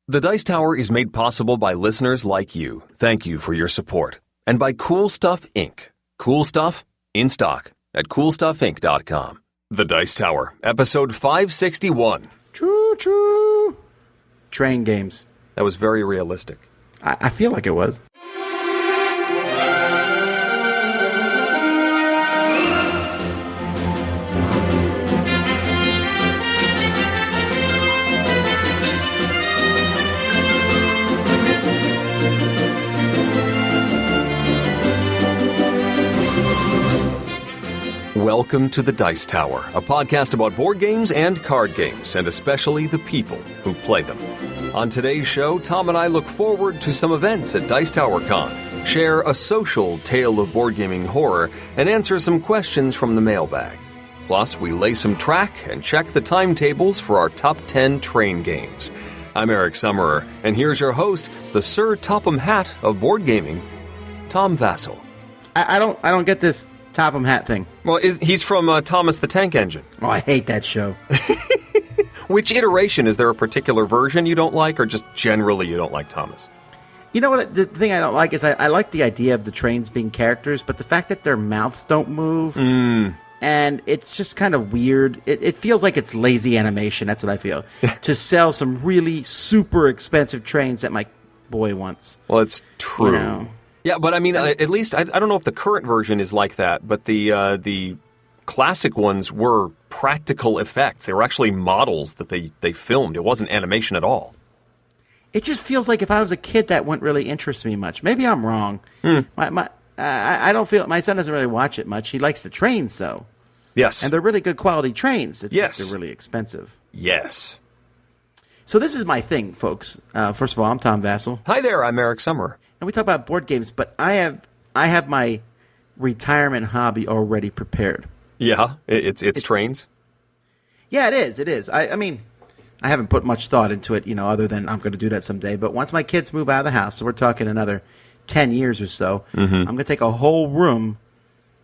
The Dice Tower is made possible by listeners like you. Thank you for your support. And by Cool Stuff Inc. Cool Stuff, in stock at CoolStuffInc.com. The Dice Tower, episode 561. Choo-choo. Train games. That was very realistic. I feel like it was. Welcome to the Dice Tower, a podcast about board games and card games, and especially the people who play them. On today's show, Tom and I look forward to some events at Dice Tower Con, share a social tale of board gaming horror, and answer some questions from the mailbag. Plus, we lay some track and check the timetables for our top 10 train games. I'm Eric Summerer, and here's your host, the Sir Topham Hatt of board gaming, Tom Vassell. I don't get this Topham Hatt thing. Well, he's from Thomas the Tank Engine. Oh, I hate that show. Which iteration? Is there a particular version you don't like, or just generally you don't like Thomas? You know what? The thing I don't like is I like the idea of the trains being characters, but the fact that their mouths don't move, and it's just kind of weird. It feels like it's lazy animation. That's what I feel. To sell some really super expensive trains that my boy wants. Well, it's true. You know? Yeah, but I mean, at least, I don't know if the current version is like that, but the classic ones were practical effects. They were actually models that they filmed. It wasn't animation at all. It just feels like if I was a kid, that wouldn't really interest me much. Maybe I'm wrong. I don't feel, my son doesn't really watch it much. He likes the trains, though. Yes. And they're really good quality trains. It's yes. Just they're really expensive. Yes. So this is my thing, folks. First of all, I'm Tom Vassell. Hi there, I'm Eric Summerer. And we talk about board games, but I have my retirement hobby already prepared. Yeah, it's trains. Yeah, it is. It is. I mean, I haven't put much thought into it, other than I'm going to do that someday. But once my kids move out of the house, so we're talking another 10 years or so, I'm going to take a whole room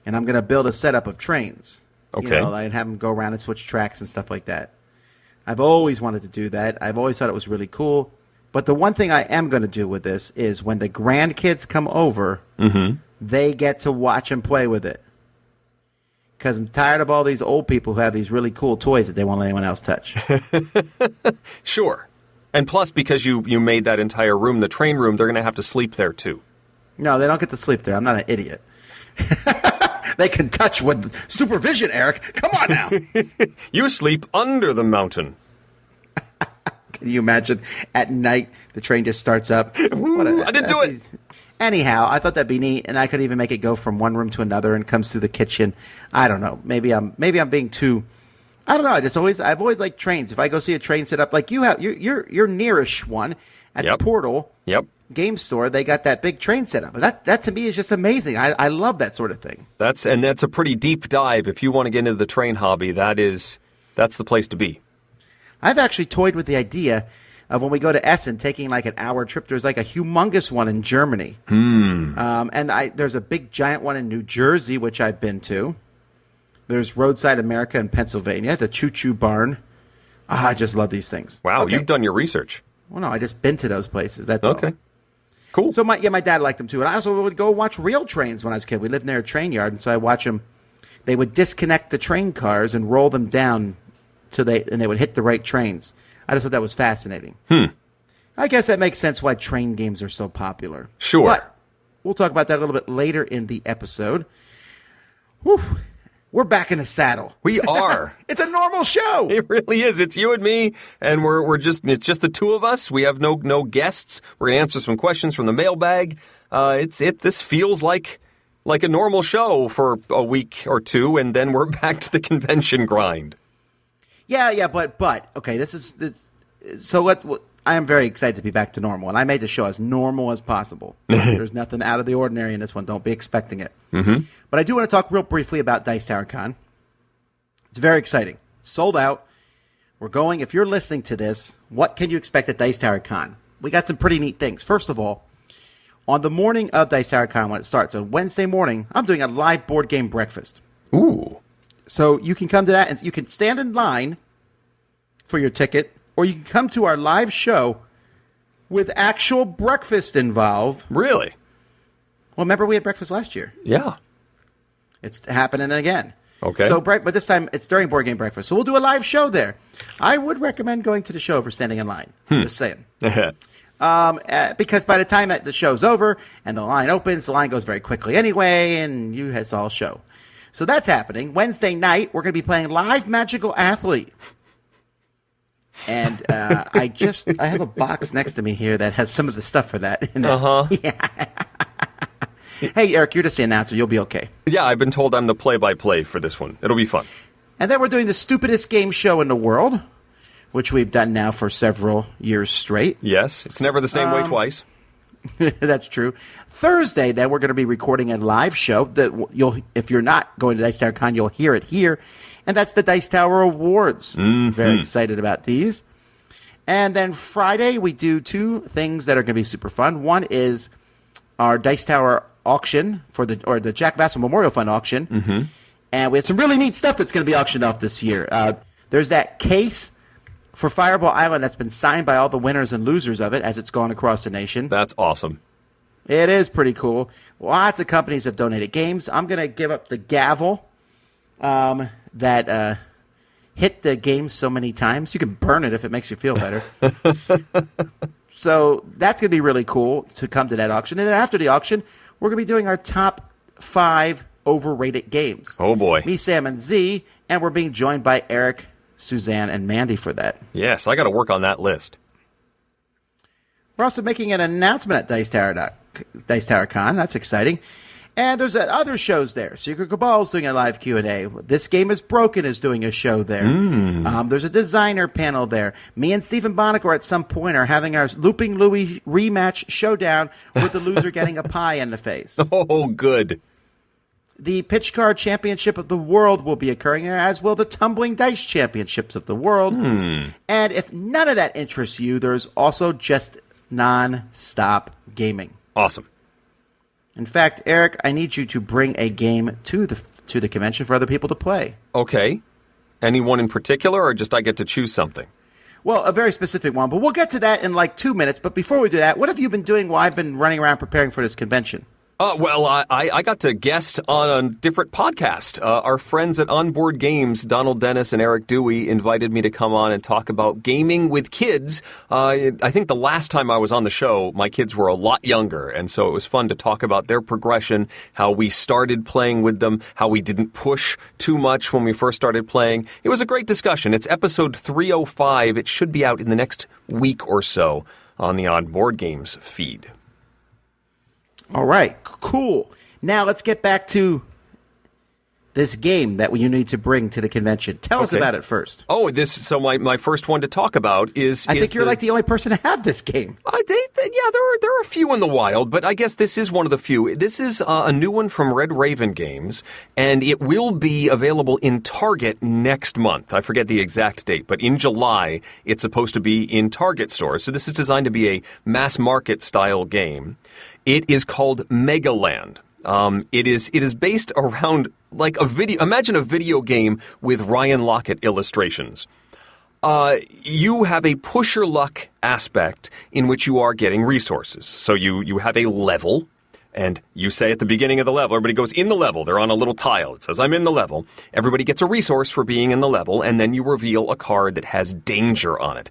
and I'm going to build a setup of trains. Okay. I'd have them go around and switch tracks and stuff like that. I've always wanted to do that. I've always thought it was really cool. But the one thing I am going to do with this is when the grandkids come over, they get to watch and play with it. Because I'm tired of all these old people who have these really cool toys that they won't let anyone else touch. Sure. And plus, because you made that entire room the train room, they're going to have to sleep there, too. No, they don't get to sleep there. I'm not an idiot. They can touch with supervision, Eric. Come on now. You sleep under the mountain. Can you imagine at night the train just starts up? I didn't do it. Anyhow, I thought that'd be neat, and I could even make it go from one room to another and comes through the kitchen. I don't know. Maybe I'm being too. I don't know. I've always liked trains. If I go see a train set up like you have, you're nearish one at the Portal game store. They got that big train set up, and that to me is just amazing. I love that sort of thing. That's a pretty deep dive. If you want to get into the train hobby, that's the place to be. I've actually toyed with the idea of when we go to Essen, taking like an hour trip. There's like a humongous one in Germany. And there's a big giant one in New Jersey, which I've been to. There's Roadside America in Pennsylvania, the Choo Choo Barn. I just love these things. Wow, okay. You've done your research. Well, no, I just been to those places. That's okay. All. Cool. So my dad liked them too. And I also would go watch real trains when I was a kid. We lived near a train yard, and so I watch them. They would disconnect the train cars and roll them down and they would hit the right trains. I just thought that was fascinating. I guess that makes sense why train games are so popular. Sure. But we'll talk about that a little bit later in the episode. Whew. We're back in the saddle. We are. It's a normal show. It really is. It's you and me, and it's just the two of us. We have no guests. We're gonna answer some questions from the mailbag. This feels like a normal show for a week or two, and then we're back to the convention grind. Yeah, but okay, I am very excited to be back to normal, and I made the show as normal as possible. There's nothing out of the ordinary in this one. Don't be expecting it. But I do want to talk real briefly about Dice Tower Con. It's very exciting. Sold out. We're going. If you're listening to this, what can you expect at Dice Tower Con? We got some pretty neat things. First of all, on the morning of Dice Tower Con, when it starts on Wednesday morning, I'm doing a live board game breakfast. Ooh. So you can come to that, and you can stand in line for your ticket, or you can come to our live show with actual breakfast involved. Really? Well, remember we had breakfast last year. Yeah. It's happening again. Okay. So, but this time it's during Board Game Breakfast. So we'll do a live show there. I would recommend going to the show for standing in line. Just saying. Because by the time that the show's over and the line opens, the line goes very quickly anyway, and you has all show. So that's happening. Wednesday night, we're going to be playing Live Magical Athlete. And I have a box next to me here that has some of the stuff for that. Yeah. Hey, Eric, you're just the announcer. You'll be okay. Yeah, I've been told I'm the play-by-play for this one. It'll be fun. And then we're doing the stupidest game show in the world, which we've done now for several years straight. Yes, it's never the same way twice. That's true. Thursday, then, we're going to be recording a live show that if you're not going to Dice Tower Con, you'll hear it here. And that's the Dice Tower Awards. Mm-hmm. Very excited about these. And then Friday, we do two things that are going to be super fun. One is our Dice Tower auction for the Jack Vassal Memorial Fund auction. Mm-hmm. And we have some really neat stuff that's going to be auctioned off this year. There's that case for Fireball Island that's been signed by all the winners and losers of it as it's gone across the nation. That's awesome. It is pretty cool. Lots of companies have donated games. I'm going to give up the gavel that hit the game so many times. You can burn it if it makes you feel better. So that's going to be really cool to come to that auction. And then after the auction, we're going to be doing our top 5 overrated games. Oh, boy. Me, Sam, and Z, and we're being joined by Eric, Suzanne, and Mandy for that. Yes, I got to work on that list. We're also making an announcement at Dice Tower Con. That's exciting. And there's other shows there. Secret Cabal's doing a live Q&A. This Game is Broken is doing a show there. There's a designer panel there. Me and Stephen Bonacore at some point are having our Looping Louie rematch showdown with the loser getting a pie in the face. Oh, good. The Pitch Card Championship of the World will be occurring there, as will the Tumbling Dice Championships of the World. And if none of that interests you, there's also just non-stop gaming. Awesome. In fact, Eric, I need you to bring a game to the convention for other people to play. Okay. Anyone in particular, or just I get to choose something? Well, a very specific one, but we'll get to that in like 2 minutes. But before we do that, what have you been doing while I've been running around preparing for this convention? Well, I got to guest on a different podcast. Our friends at Onboard Games, Donald Dennis and Eric Dewey, invited me to come on and talk about gaming with kids. I think the last time I was on the show, my kids were a lot younger, and so it was fun to talk about their progression, how we started playing with them, how we didn't push too much when we first started playing. It was a great discussion. It's episode 305. It should be out in the next week or so on the Onboard Games feed. All right, cool. Now let's get back to this game that you need to bring to the convention. Tell us about it first. Oh, so my first one to talk about is... I think you're like the only person to have this game. There are a few in the wild, but I guess this is one of the few. This is a new one from Red Raven Games, and it will be available in Target next month. I forget the exact date, but in July, it's supposed to be in Target stores. So this is designed to be a mass market style game. It is called Megaland. It is based around like a video. Imagine a video game with Ryan Lockett illustrations. You have a push your luck aspect in which you are getting resources. So you have a level, and you say at the beginning of the level, everybody goes in the level. They're on a little tile. It says, I'm in the level. Everybody gets a resource for being in the level, and then you reveal a card that has danger on it.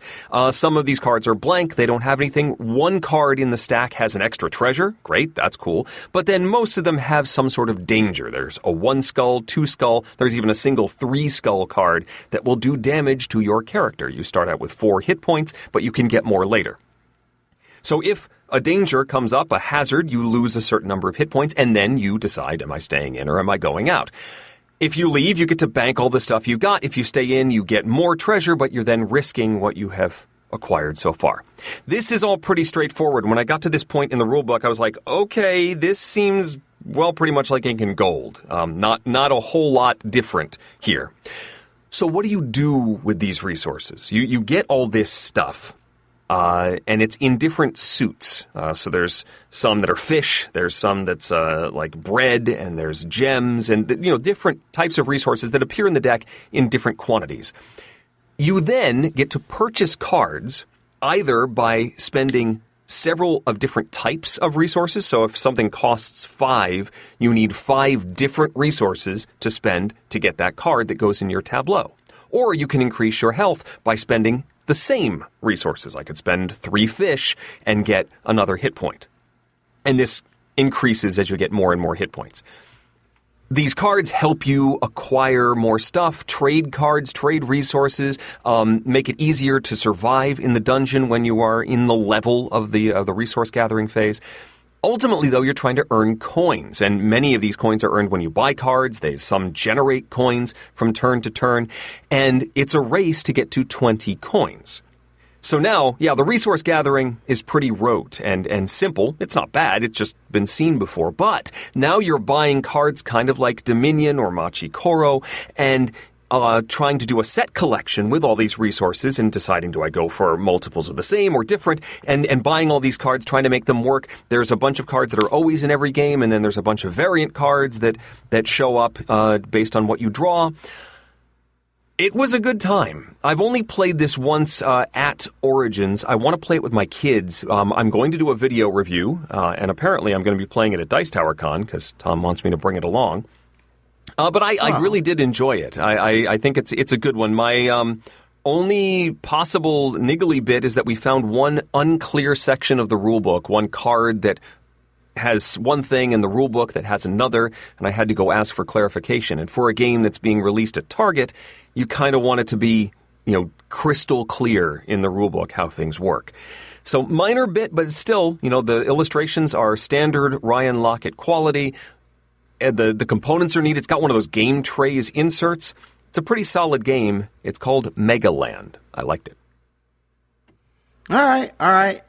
Some of these cards are blank. They don't have anything. One card in the stack has an extra treasure. Great, that's cool. But then most of them have some sort of danger. There's a 1 skull, 2 skull. There's even a single 3 skull card that will do damage to your character. You start out with 4 hit points, but you can get more later. So if a danger comes up, a hazard, you lose a certain number of hit points, and then you decide, am I staying in or am I going out? If you leave, you get to bank all the stuff you got. If you stay in, you get more treasure, but you're then risking what you have acquired so far. This is all pretty straightforward. When I got to this point in the rulebook, I was like, okay, this seems, well, pretty much like ink and gold. Not a whole lot different here. So what do you do with these resources? You get all this stuff. And it's in different suits. So there's some that are fish, there's some that's like bread, and there's gems, and different types of resources that appear in the deck in different quantities. You then get to purchase cards either by spending several of different types of resources. So if something costs 5, you need 5 different resources to spend to get that card that goes in your tableau. Or you can increase your health by spending the same resources. I could spend 3 fish and get another hit point. And this increases as you get more and more hit points. These cards help you acquire more stuff, trade cards, trade resources, make it easier to survive in the dungeon when you are in the level of the resource gathering phase. Ultimately, though, you're trying to earn coins, and many of these coins are earned when you buy cards. Some generate coins from turn to turn, and it's a race to get to 20 coins. So now, the resource gathering is pretty rote and simple. It's not bad. It's just been seen before. But now you're buying cards kind of like Dominion or Machi Koro and trying to do a set collection with all these resources and deciding, do I go for multiples of the same or different, and buying all these cards, trying to make them work. There's a bunch of cards that are always in every game, and then there's a bunch of variant cards that show up based on what you draw. It was a good time. I've only played this once at Origins. I want to play it with my kids. I'm going to do a video review, and apparently I'm going to be playing it at Dice Tower Con because Tom wants me to bring it along. But I really did enjoy it. I think it's a good one. My only possible niggly bit is that we found one unclear section of the rulebook, one card that has one thing in the rulebook that has another, and I had to go ask for clarification. And for a game that's being released at Target, you kind of want it to be, crystal clear in the rulebook how things work. So minor bit, but still, the illustrations are standard Ryan Lockett quality. The components are neat. It's got one of those game trays inserts. It's a pretty solid game. It's called Megaland. I liked it. All right.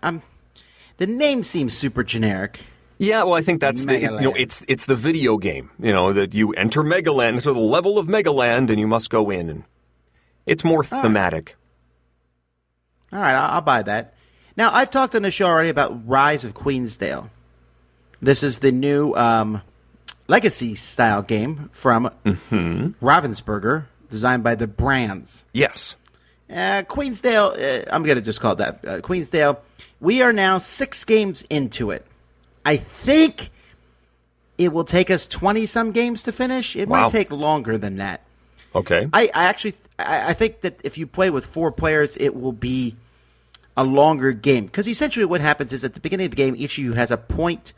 The name seems super generic. Yeah, well, I think that's it's the video game. That you enter Megaland, into the level of Megaland, and you must go in, and it's more thematic. All right, I'll buy that. Now, I've talked on the show already about Rise of Queensdale. This is the new Legacy-style game from Ravensburger, designed by the Brands. Yes. Queensdale, I'm going to just call it that. Queensdale, we are now 6 games into it. I think it will take us 20-some games to finish. It might take longer than that. Okay. I think that if you play with 4 players, it will be a longer game. Because essentially what happens is at the beginning of the game, each of you has a point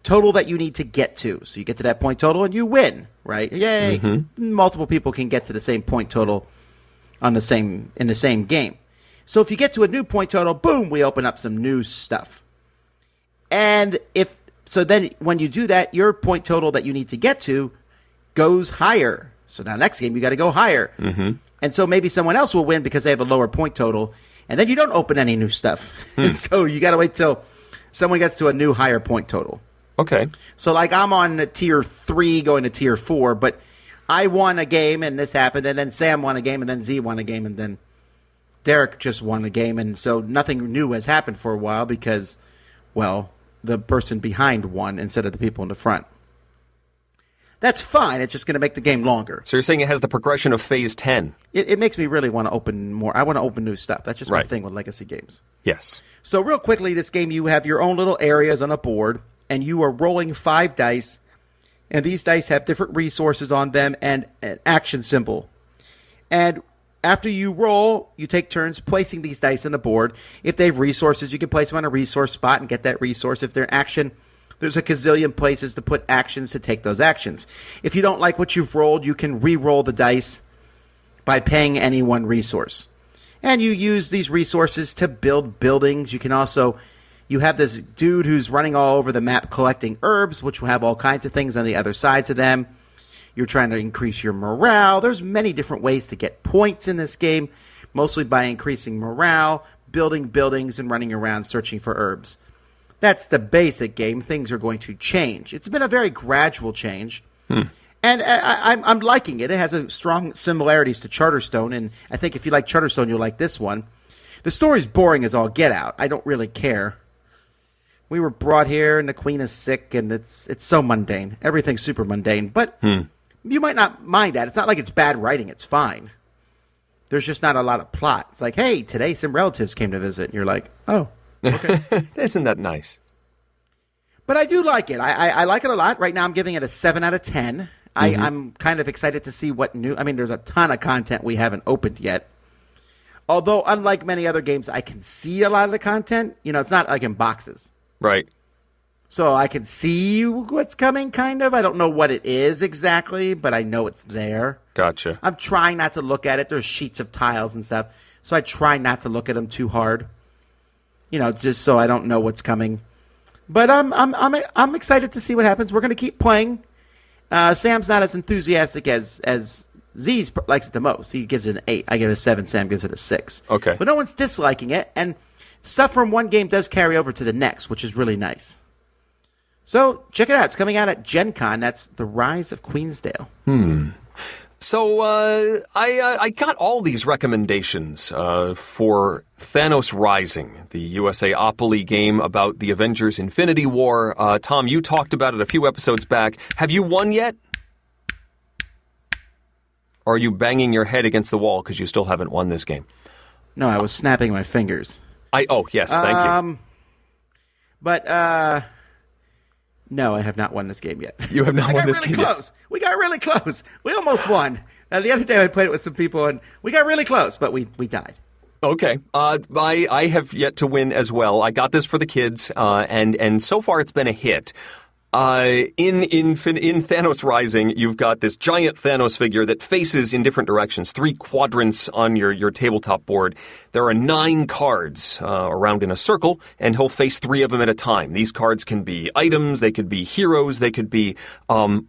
total that you need to get to. So you get to that point total and you win, right? Yay. Mm-hmm. Multiple people can get to the same point total in the same game. So if you get to a new point total, boom, we open up some new stuff. And then when you do that, your point total that you need to get to goes higher. So now next game, you got to go higher. Mm-hmm. And so maybe someone else will win because they have a lower point total. And then you don't open any new stuff. And so you got to wait till someone gets to a new higher point total. Okay. So like I'm on tier 3 going to tier 4, but I won a game and this happened. And then Sam won a game and then Z won a game and then Derek just won a game. And so nothing new has happened for a while because, well, the person behind won instead of the people in the front. That's fine. It's just going to make the game longer. So you're saying it has the progression of Phase 10? It makes me really want to open more. I want to open new stuff. That's just my thing with Legacy games. Yes. So real quickly, this game, you have your own little areas on a board, and you are rolling 5 dice, and these dice have different resources on them and an action symbol. And after you roll, you take turns placing these dice on the board. If they have resources, you can place them on a resource spot and get that resource. If they're action, there's a gazillion places to put actions to take those actions. If you don't like what you've rolled, you can re-roll the dice by paying any one resource. And you use these resources to build buildings. You can also, you have this dude who's running all over the map collecting herbs, which will have all kinds of things on the other sides of them. You're trying to increase your morale. There's many different ways to get points in this game, mostly by increasing morale, building buildings, and running around searching for herbs. That's the basic game. Things are going to change. It's been a very gradual change. And I'm liking it. It has a strong similarities to Charterstone, and I think if you like Charterstone, you'll like this one. The story's boring as all get out. I don't really care. We were brought here, and the queen is sick, and it's so mundane. Everything's super mundane, but you might not mind that. It's not like it's bad writing. It's fine. There's just not a lot of plot. It's like, hey, today some relatives came to visit, and you're like, oh, Okay. Isn't that nice? But I do like it. I like it a lot. Right now I'm giving it a 7 out of 10. I'm kind of excited to see what new... I mean, there's a ton of content we haven't opened yet. Although, unlike many other games, I can see a lot of the content. You know, it's not like in boxes. Right. So I can see what's coming, kind of. I don't know what it is exactly, but I know it's there. Gotcha. I'm trying not to look at it. There's sheets of tiles and stuff. So I try not to look at them too hard. You know, just so I don't know what's coming. But I'm excited to see what happens. We're going to keep playing. Sam's not as enthusiastic as Z likes it the most. He gives it an 8. I give it a 7. Sam gives it a 6. Okay. But no one's disliking it. And stuff from one game does carry over to the next, which is really nice. So check it out. It's coming out at Gen Con. That's The Rise of Queensdale. So I got all these recommendations for Thanos Rising, the USAopoly game about the Avengers Infinity War. Tom, you talked about it a few episodes back. Have you won yet? Or are you banging your head against the wall because you still haven't won this game? No, I was snapping my fingers. Yes, thank you. But no, I have not won this game yet. You have not won this game yet. We got really close. We almost won. The other day I played it with some people, and we got really close, but we died. Okay. I have yet to win as well. I got this for the kids, and so far it's been a hit. In Thanos Rising, you've got this giant Thanos figure that faces in different directions, 3 quadrants on your tabletop board. There are 9 cards around in a circle, and he'll face 3 of them at a time. These cards can be items, they could be heroes, they could be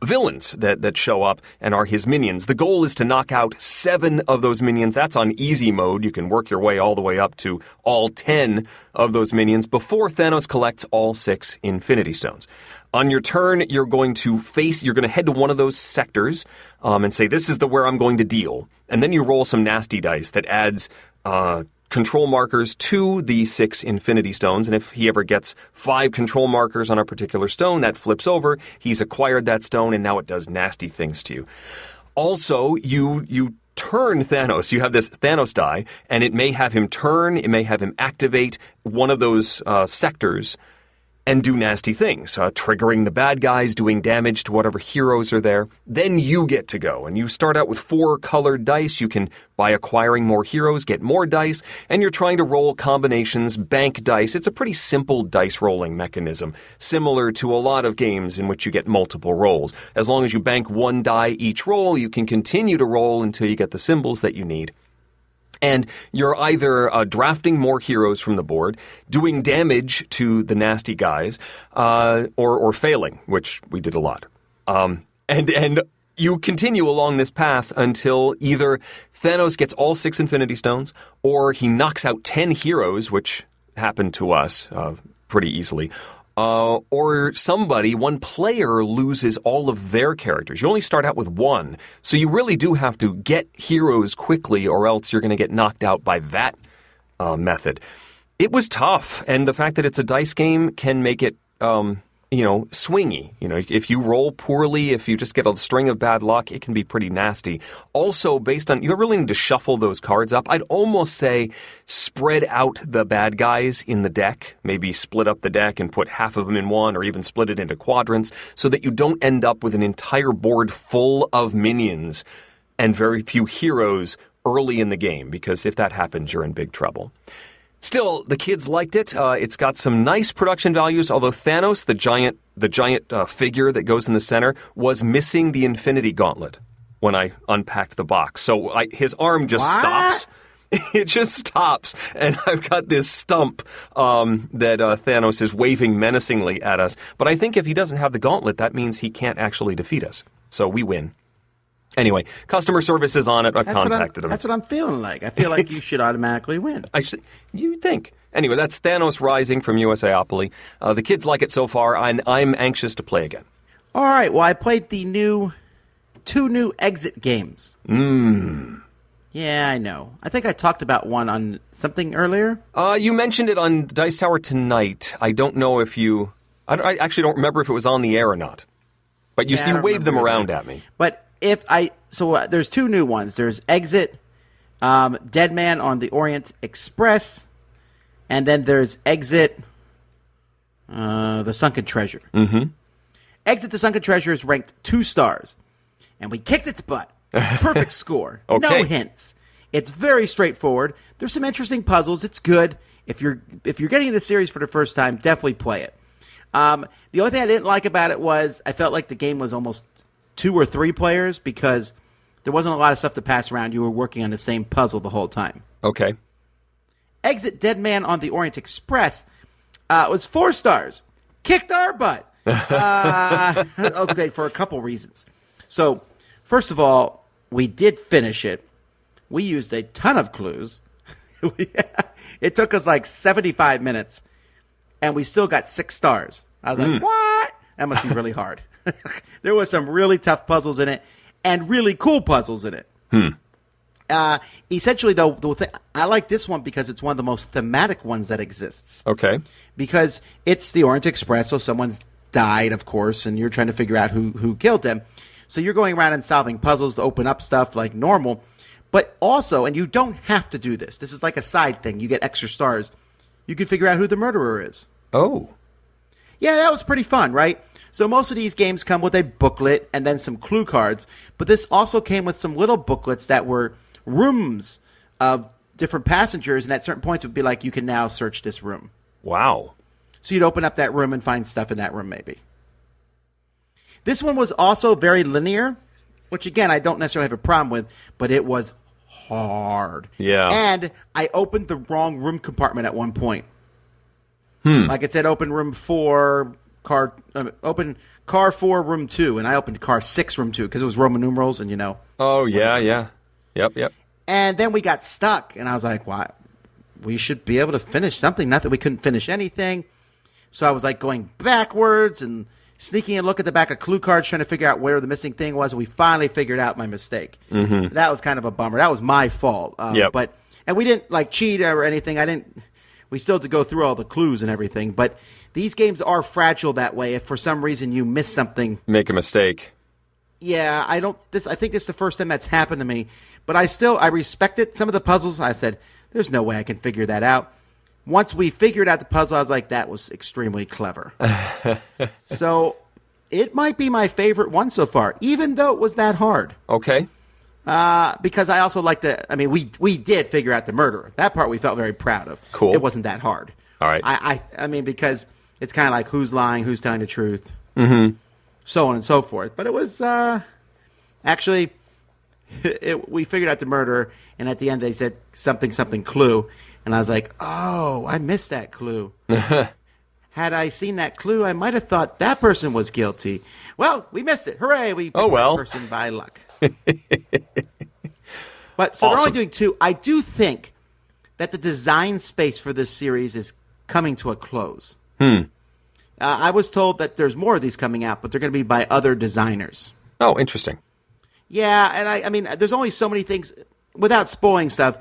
villains that show up and are his minions. The goal is to knock out 7 of those minions. That's on easy mode. You can work your way all the way up to all 10 of those minions before Thanos collects all 6 Infinity Stones. On your turn, you're going to head to one of those sectors and say, this is where I'm going to deal. And then you roll some nasty dice that adds control markers to the 6 Infinity Stones. And if he ever gets 5 control markers on a particular stone, that flips over. He's acquired that stone, and now it does nasty things to you. Also, you turn Thanos. You have this Thanos die, and it may have him turn, it may have him activate one of those sectors and do nasty things, triggering the bad guys, doing damage to whatever heroes are there. Then you get to go, and you start out with 4 colored dice. You can, by acquiring more heroes, get more dice, and you're trying to roll combinations, bank dice. It's a pretty simple dice rolling mechanism, similar to a lot of games in which you get multiple rolls. As long as you bank 1 die each roll, you can continue to roll until you get the symbols that you need. And you're either drafting more heroes from the board, doing damage to the nasty guys, or failing, which we did a lot. And you continue along this path until either Thanos gets all 6 Infinity Stones, or he knocks out 10 heroes, which happened to us pretty easily, or one player loses all of their characters. You only start out with 1, so you really do have to get heroes quickly, or else you're going to get knocked out by that method. It was tough, and the fact that it's a dice game can make it swingy. If you roll poorly, if you just get a string of bad luck, it can be pretty nasty. Also, based on, you really need to shuffle those cards up. I'd almost say spread out the bad guys in the deck. Maybe split up the deck and put half of them in one, or even split it into quadrants, so that you don't end up with an entire board full of minions and very few heroes early in the game, because if that happens, you're in big trouble. Still, the kids liked it. It's got some nice production values, although Thanos, the giant figure that goes in the center, was missing the Infinity Gauntlet when I unpacked the box. So his arm just stops. It just stops, and I've got this stump that Thanos is waving menacingly at us. But I think if he doesn't have the gauntlet, that means he can't actually defeat us. So we win. Anyway, customer service is on it. I've contacted them. That's what I'm feeling like. I feel like you should automatically win. You'd think. Anyway, that's Thanos Rising from USAopoly. The kids like it so far, and I'm anxious to play again. All right. Well, I played the 2 new exit games. Yeah, I know. I think I talked about one on something earlier. You mentioned it on Dice Tower tonight. I don't know if you... I actually don't remember if it was on the air or not. But you waved them around at me. But... there's 2 new ones. There's Exit, Dead Man on the Orient Express, And then there's Exit the Sunken Treasure. Mm-hmm. Exit the Sunken Treasure is ranked 2 stars. And we kicked its butt. Perfect score. Okay. No hints. It's very straightforward. There's some interesting puzzles. It's good. If you're getting into the series for the first time, definitely play it. The only thing I didn't like about it was I felt like the game was almost 2 or 3 players because there wasn't a lot of stuff to pass around. You were working on the same puzzle the whole time. Okay. Exit Dead Man on the Orient Express was 4 stars. Kicked our butt. Okay, for a couple reasons. So, first of all, we did finish it. We used a ton of clues. It took us like 75 minutes, and we still got 6 stars. I was like, what? That must be really hard. There was some really tough puzzles in it, and really cool puzzles in it. Essentially, though, I like this one because it's one of the most thematic ones that exists. Okay. Because it's the Orient Express, so someone's died, of course, and you're trying to figure out who killed them. So you're going around and solving puzzles to open up stuff like normal. But also, and you don't have to do this. This is like a side thing. You get extra stars. You can figure out who the murderer is. Oh. Yeah, that was pretty fun, right? So most of these games come with a booklet and then some clue cards. But this also came with some little booklets that were rooms of different passengers. And at certain points, it would be like, you can now search this room. Wow. So you'd open up that room and find stuff in that room, maybe. This one was also very linear, which, again, I don't necessarily have a problem with, but it was hard. Yeah. And I opened the wrong room compartment at one point. Like it said, open room 4, open car 4, room 2, and I opened car 6, room 2, because it was Roman numerals, and Oh, yeah. Yep. And then we got stuck, and I was like, "What? We should be able to finish something." Not that we couldn't finish anything. So I was like going backwards and sneaking and look at the back of clue cards, trying to figure out where the missing thing was. And we finally figured out my mistake. Mm-hmm. That was kind of a bummer. That was my fault. And we didn't like cheat or anything. We still had to go through all the clues and everything. But these games are fragile that way. If for some reason you miss something, Make a mistake. Yeah, I think this is the first time that's happened to me. But I respect it. Some of the puzzles, I said, there's no way I can figure that out. Once we figured out the puzzle, I was like, that was extremely clever. So it might be my favorite one so far, even though it was that hard. Okay. Because I also like we did figure out the murderer. That part we felt very proud of. Cool. It wasn't that hard. All right. I mean, because it's kind of like who's lying, who's telling the truth, so on and so forth. But it was actually, we figured out the murderer, and at the end they said something clue. And I was like, oh, I missed that clue. Had I seen that clue, I might have thought that person was guilty. Well, we missed it. Hooray. We picked that person by luck. But so They're only doing 2. I do think that the design space for this series is coming to a close. I was told that there's more of these coming out, but they're going to be by other designers. Oh, interesting. Yeah, and I mean, there's only so many things. Without spoiling stuff,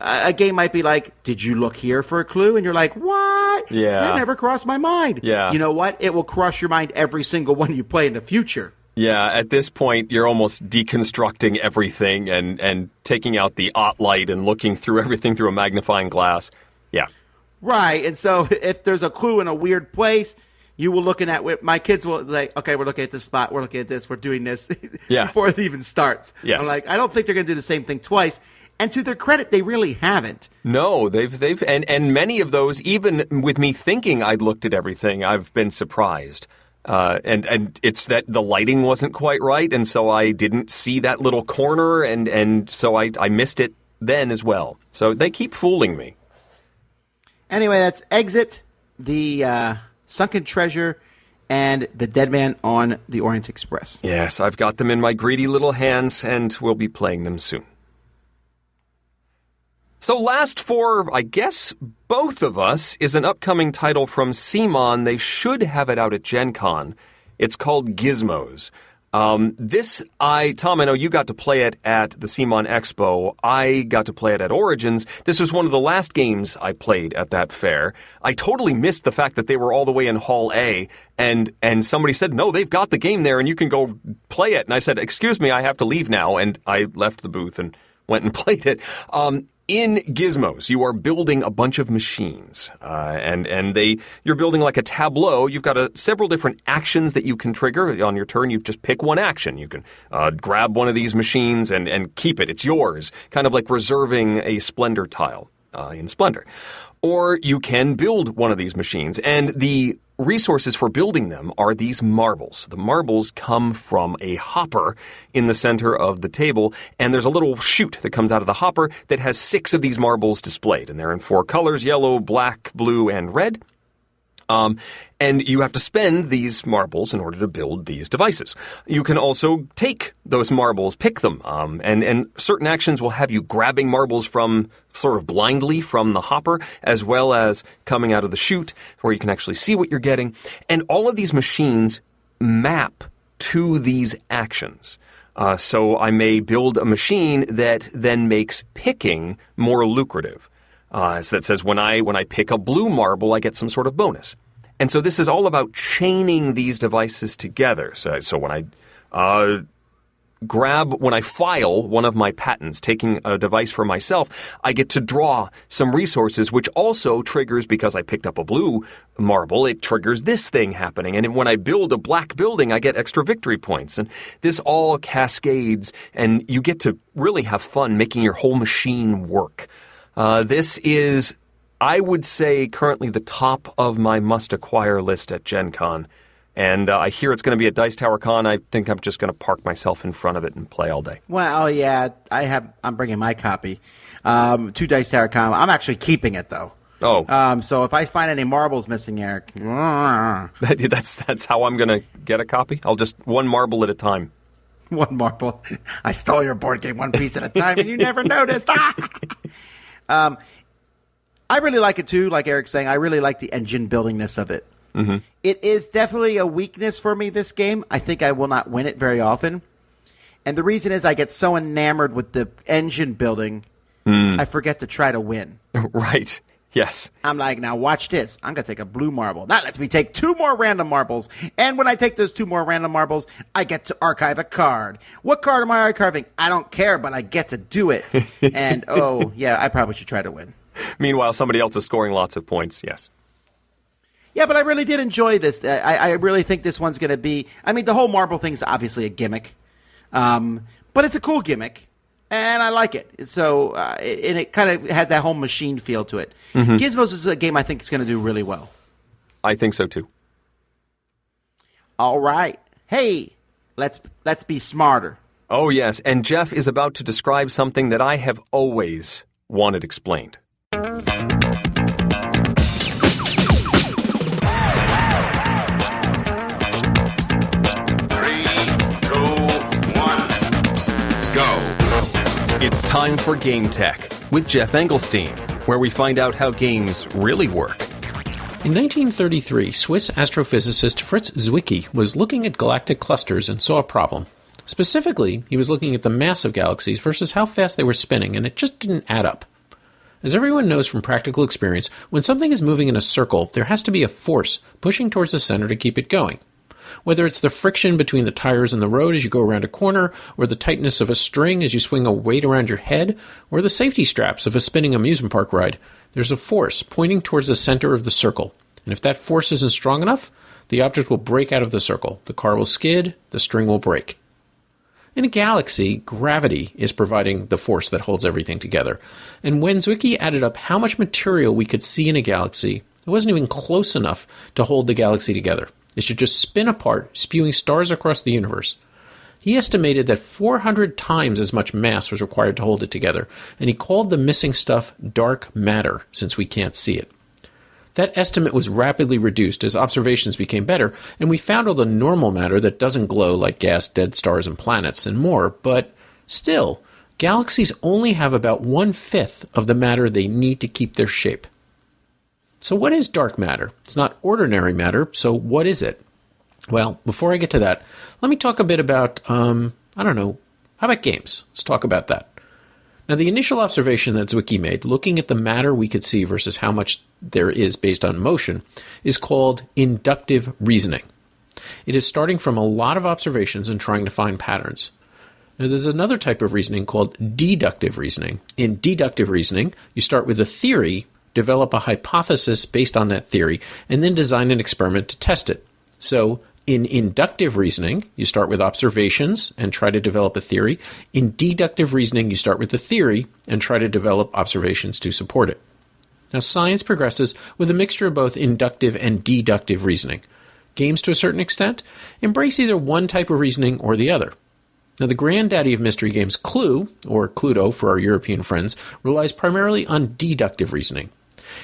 a game might be like, did you look here for a clue? And you're like, what? Yeah. That never crossed my mind. Yeah. You know what? It will cross your mind every single one you play in the future. Yeah, at this point, you're almost deconstructing everything and taking out the light and looking through everything through a magnifying glass. Yeah. Right, and so if there's a clue in a weird place, you will looking at, my kids will like, okay, we're looking at this spot, we're looking at this, we're doing this, before it even starts. Yes. I'm like, I don't think they're going to do the same thing twice. And to their credit, they really haven't. No, they've and many of those, even with me thinking I'd looked at everything, I've been surprised. And it's that the lighting wasn't quite right, and so I didn't see that little corner, and so I missed it then as well. So they keep fooling me. Anyway, that's Exit, the Sunken Treasure, and the Dead Man on the Orient Express. Yes, I've got them in my greedy little hands, and we'll be playing them soon. So last for, I guess, both of us is an upcoming title from CMON. They should have it out at Gen Con. It's called Gizmos. Tom, I know you got to play it at the CMON Expo. I got to play it at Origins. This was one of the last games I played at that fair. I totally missed the fact that they were all the way in Hall A, and somebody said, no, they've got the game there and you can go play it. And I said, excuse me, I have to leave now. And I left the booth and went and played it. In Gizmos, you are building a bunch of machines, you're building like a tableau. You've got several different actions that you can trigger on your turn. You just pick one action. You can grab one of these machines and keep it. It's yours, kind of like reserving a Splendor tile in Splendor. Or you can build one of these machines, and the resources for building them are these marbles. The marbles come from a hopper in the center of the table, and there's a little chute that comes out of the hopper that has 6 of these marbles displayed, and they're in 4 colors: yellow, black, blue, and red. And you have to spend these marbles in order to build these devices. You can also take those marbles, pick them, and certain actions will have you grabbing marbles from sort of blindly from the hopper, as well as coming out of the chute where you can actually see what you're getting. And all of these machines map to these actions. So I may build a machine that then makes picking more lucrative. So that says when I pick a blue marble, I get some sort of bonus. And so this is all about chaining these devices together. So when I when I file one of my patents, taking a device for myself, I get to draw some resources, which also triggers, because I picked up a blue marble, it triggers this thing happening. And when I build a black building, I get extra victory points. And this all cascades, and you get to really have fun making your whole machine work. This is, I would say, currently the top of my must-acquire list at Gen Con. And I hear it's going to be at Dice Tower Con. I think I'm just going to park myself in front of it and play all day. Well, yeah, I'm bringing my copy to Dice Tower Con. I'm actually keeping it, though. Oh. So if I find any marbles missing, Eric... That's how I'm going to get a copy? I'll just one marble at a time. One marble. I stole your board game one piece at a time, and you never noticed. I really like it, too, like Eric's saying. I really like the engine buildingness of it. Mm-hmm. It is definitely a weakness for me, this game. I think I will not win it very often. And the reason is I get so enamored with the engine building, I forget to try to win. Right. Yes. I'm like, now watch this. I'm going to take a blue marble. That lets me take 2 more random marbles. And when I take those 2 more random marbles, I get to archive a card. What card am I archiving? I don't care, but I get to do it. And, oh, yeah, I probably should try to win. Meanwhile, somebody else is scoring lots of points, yes. Yeah, but I really did enjoy this. I really think this one's going to be... I mean, the whole marble thing's obviously a gimmick. But it's a cool gimmick, and I like it. So, and it kind of has that whole machine feel to it. Mm-hmm. Gizmos is a game I think is going to do really well. I think so, too. All right. Hey, let's be smarter. Oh, yes, and Geoff is about to describe something that I have always wanted explained. 3, 2, 1, go. It's time for Game Tech with Geoff Engelstein, where we find out how games really work. In 1933, Swiss astrophysicist Fritz Zwicky was looking at galactic clusters and saw a problem. Specifically, he was looking at the mass of galaxies versus how fast they were spinning, and it just didn't add up. As everyone knows from practical experience, when something is moving in a circle, there has to be a force pushing towards the center to keep it going. Whether it's the friction between the tires and the road as you go around a corner, or the tightness of a string as you swing a weight around your head, or the safety straps of a spinning amusement park ride, there's a force pointing towards the center of the circle. And if that force isn't strong enough, the object will break out of the circle. The car will skid, the string will break. In a galaxy, gravity is providing the force that holds everything together. And when Zwicky added up how much material we could see in a galaxy, it wasn't even close enough to hold the galaxy together. It should just spin apart, spewing stars across the universe. He estimated that 400 times as much mass was required to hold it together, and he called the missing stuff dark matter, since we can't see it. That estimate was rapidly reduced as observations became better, and we found all the normal matter that doesn't glow like gas, dead stars, and planets, and more, but still, galaxies only have about 1/5 of the matter they need to keep their shape. So what is dark matter? It's not ordinary matter, so what is it? Well, before I get to that, let me talk a bit about, how about games? Let's talk about that. Now, the initial observation that Zwicky made, looking at the matter we could see versus how much there is based on motion, is called inductive reasoning. It is starting from a lot of observations and trying to find patterns. Now, there's another type of reasoning called deductive reasoning. In deductive reasoning, you start with a theory, develop a hypothesis based on that theory, and then design an experiment to test it. So in inductive reasoning, you start with observations and try to develop a theory. In deductive reasoning, you start with the theory and try to develop observations to support it. Now, science progresses with a mixture of both inductive and deductive reasoning. Games, to a certain extent, embrace either one type of reasoning or the other. Now, the granddaddy of mystery games, Clue, or Cluedo for our European friends, relies primarily on deductive reasoning.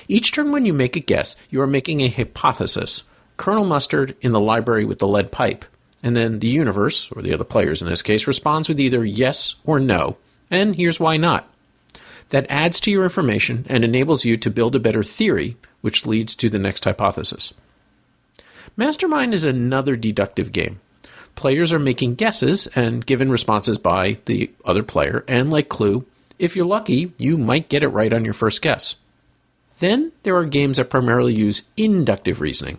Each turn when you make a guess, you are making a hypothesis. Colonel Mustard in the library with the lead pipe, and then the universe, or the other players in this case, responds with either yes or no, and here's why not. That adds to your information and enables you to build a better theory, which leads to the next hypothesis. Mastermind is another deductive game. Players are making guesses and given responses by the other player, and like Clue, if you're lucky, you might get it right on your first guess. Then there are games that primarily use inductive reasoning.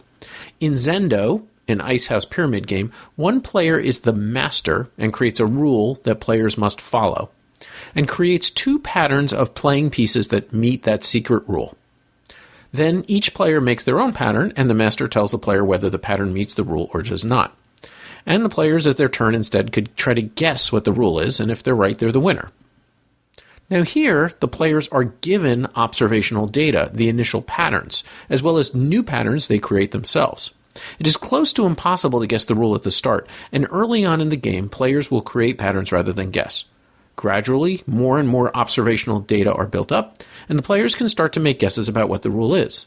In Zendo, an Ice House pyramid game, one player is the master and creates a rule that players must follow, and creates two patterns of playing pieces that meet that secret rule. Then each player makes their own pattern, and the master tells the player whether the pattern meets the rule or does not. And the players, as their turn instead, could try to guess what the rule is, and if they're right, they're the winner. Now here, the players are given observational data, the initial patterns, as well as new patterns they create themselves. It is close to impossible to guess the rule at the start, and early on in the game, players will create patterns rather than guess. Gradually, more and more observational data are built up, and the players can start to make guesses about what the rule is.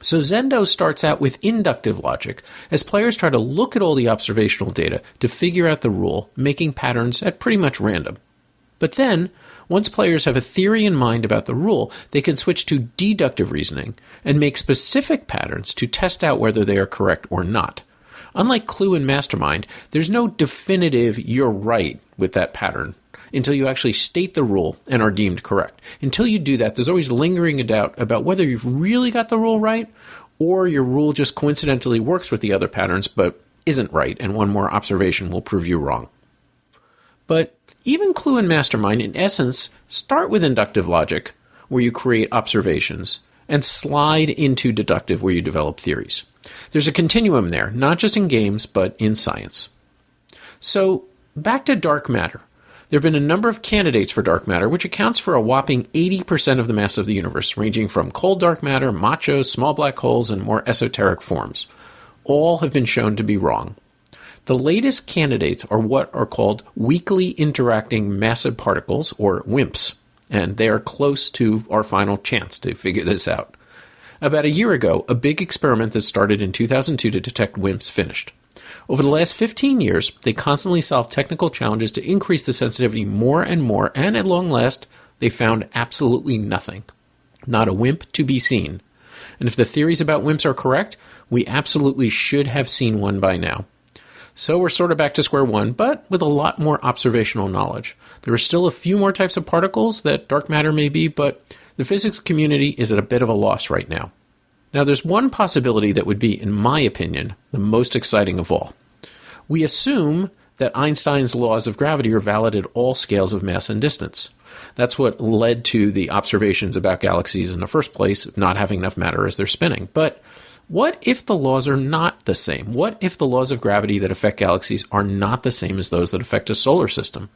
So Zendo starts out with inductive logic, as players try to look at all the observational data to figure out the rule, making patterns at pretty much random. But then, once players have a theory in mind about the rule, they can switch to deductive reasoning and make specific patterns to test out whether they are correct or not. Unlike Clue and Mastermind, there's no definitive "you're right" with that pattern until you actually state the rule and are deemed correct. Until you do that, there's always lingering a doubt about whether you've really got the rule right, or your rule just coincidentally works with the other patterns but isn't right, and one more observation will prove you wrong. But even Clue and Mastermind, in essence, start with inductive logic, where you create observations, and slide into deductive, where you develop theories. There's a continuum there, not just in games, but in science. So, back to dark matter. There have been a number of candidates for dark matter, which accounts for a whopping 80% of the mass of the universe, ranging from cold dark matter, machos, small black holes, and more esoteric forms. All have been shown to be wrong. The latest candidates are what are called weakly interacting massive particles, or WIMPs, and they are close to our final chance to figure this out. About a year ago, a big experiment that started in 2002 to detect WIMPs finished. Over the last 15 years, they constantly solved technical challenges to increase the sensitivity more and more, and at long last, they found absolutely nothing. Not a WIMP to be seen. And if the theories about WIMPs are correct, we absolutely should have seen one by now. So we're sort of back to square one, but with a lot more observational knowledge. There are still a few more types of particles that dark matter may be, but the physics community is at a bit of a loss right now. Now, there's one possibility that would be, in my opinion, the most exciting of all. We assume that Einstein's laws of gravity are valid at all scales of mass and distance. That's what led to the observations about galaxies in the first place, not having enough matter as they're spinning. But what if the laws are not the same? What if the laws of gravity that affect galaxies are not the same as those that affect a solar system?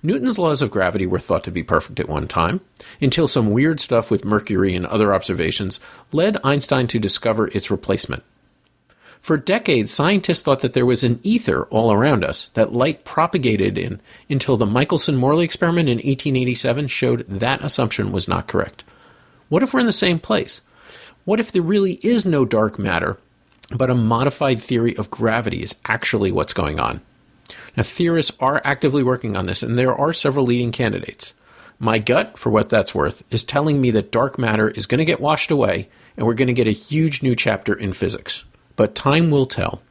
Newton's laws of gravity were thought to be perfect at one time, until some weird stuff with Mercury and other observations led Einstein to discover its replacement. For decades, scientists thought that there was an ether all around us that light propagated in, until the Michelson-Morley experiment in 1887 showed that assumption was not correct. What if we're in the same place? What if there really is no dark matter, but a modified theory of gravity is actually what's going on? Now, theorists are actively working on this, and there are several leading candidates. My gut, for what that's worth, is telling me that dark matter is going to get washed away, and we're going to get a huge new chapter in physics. But time will tell.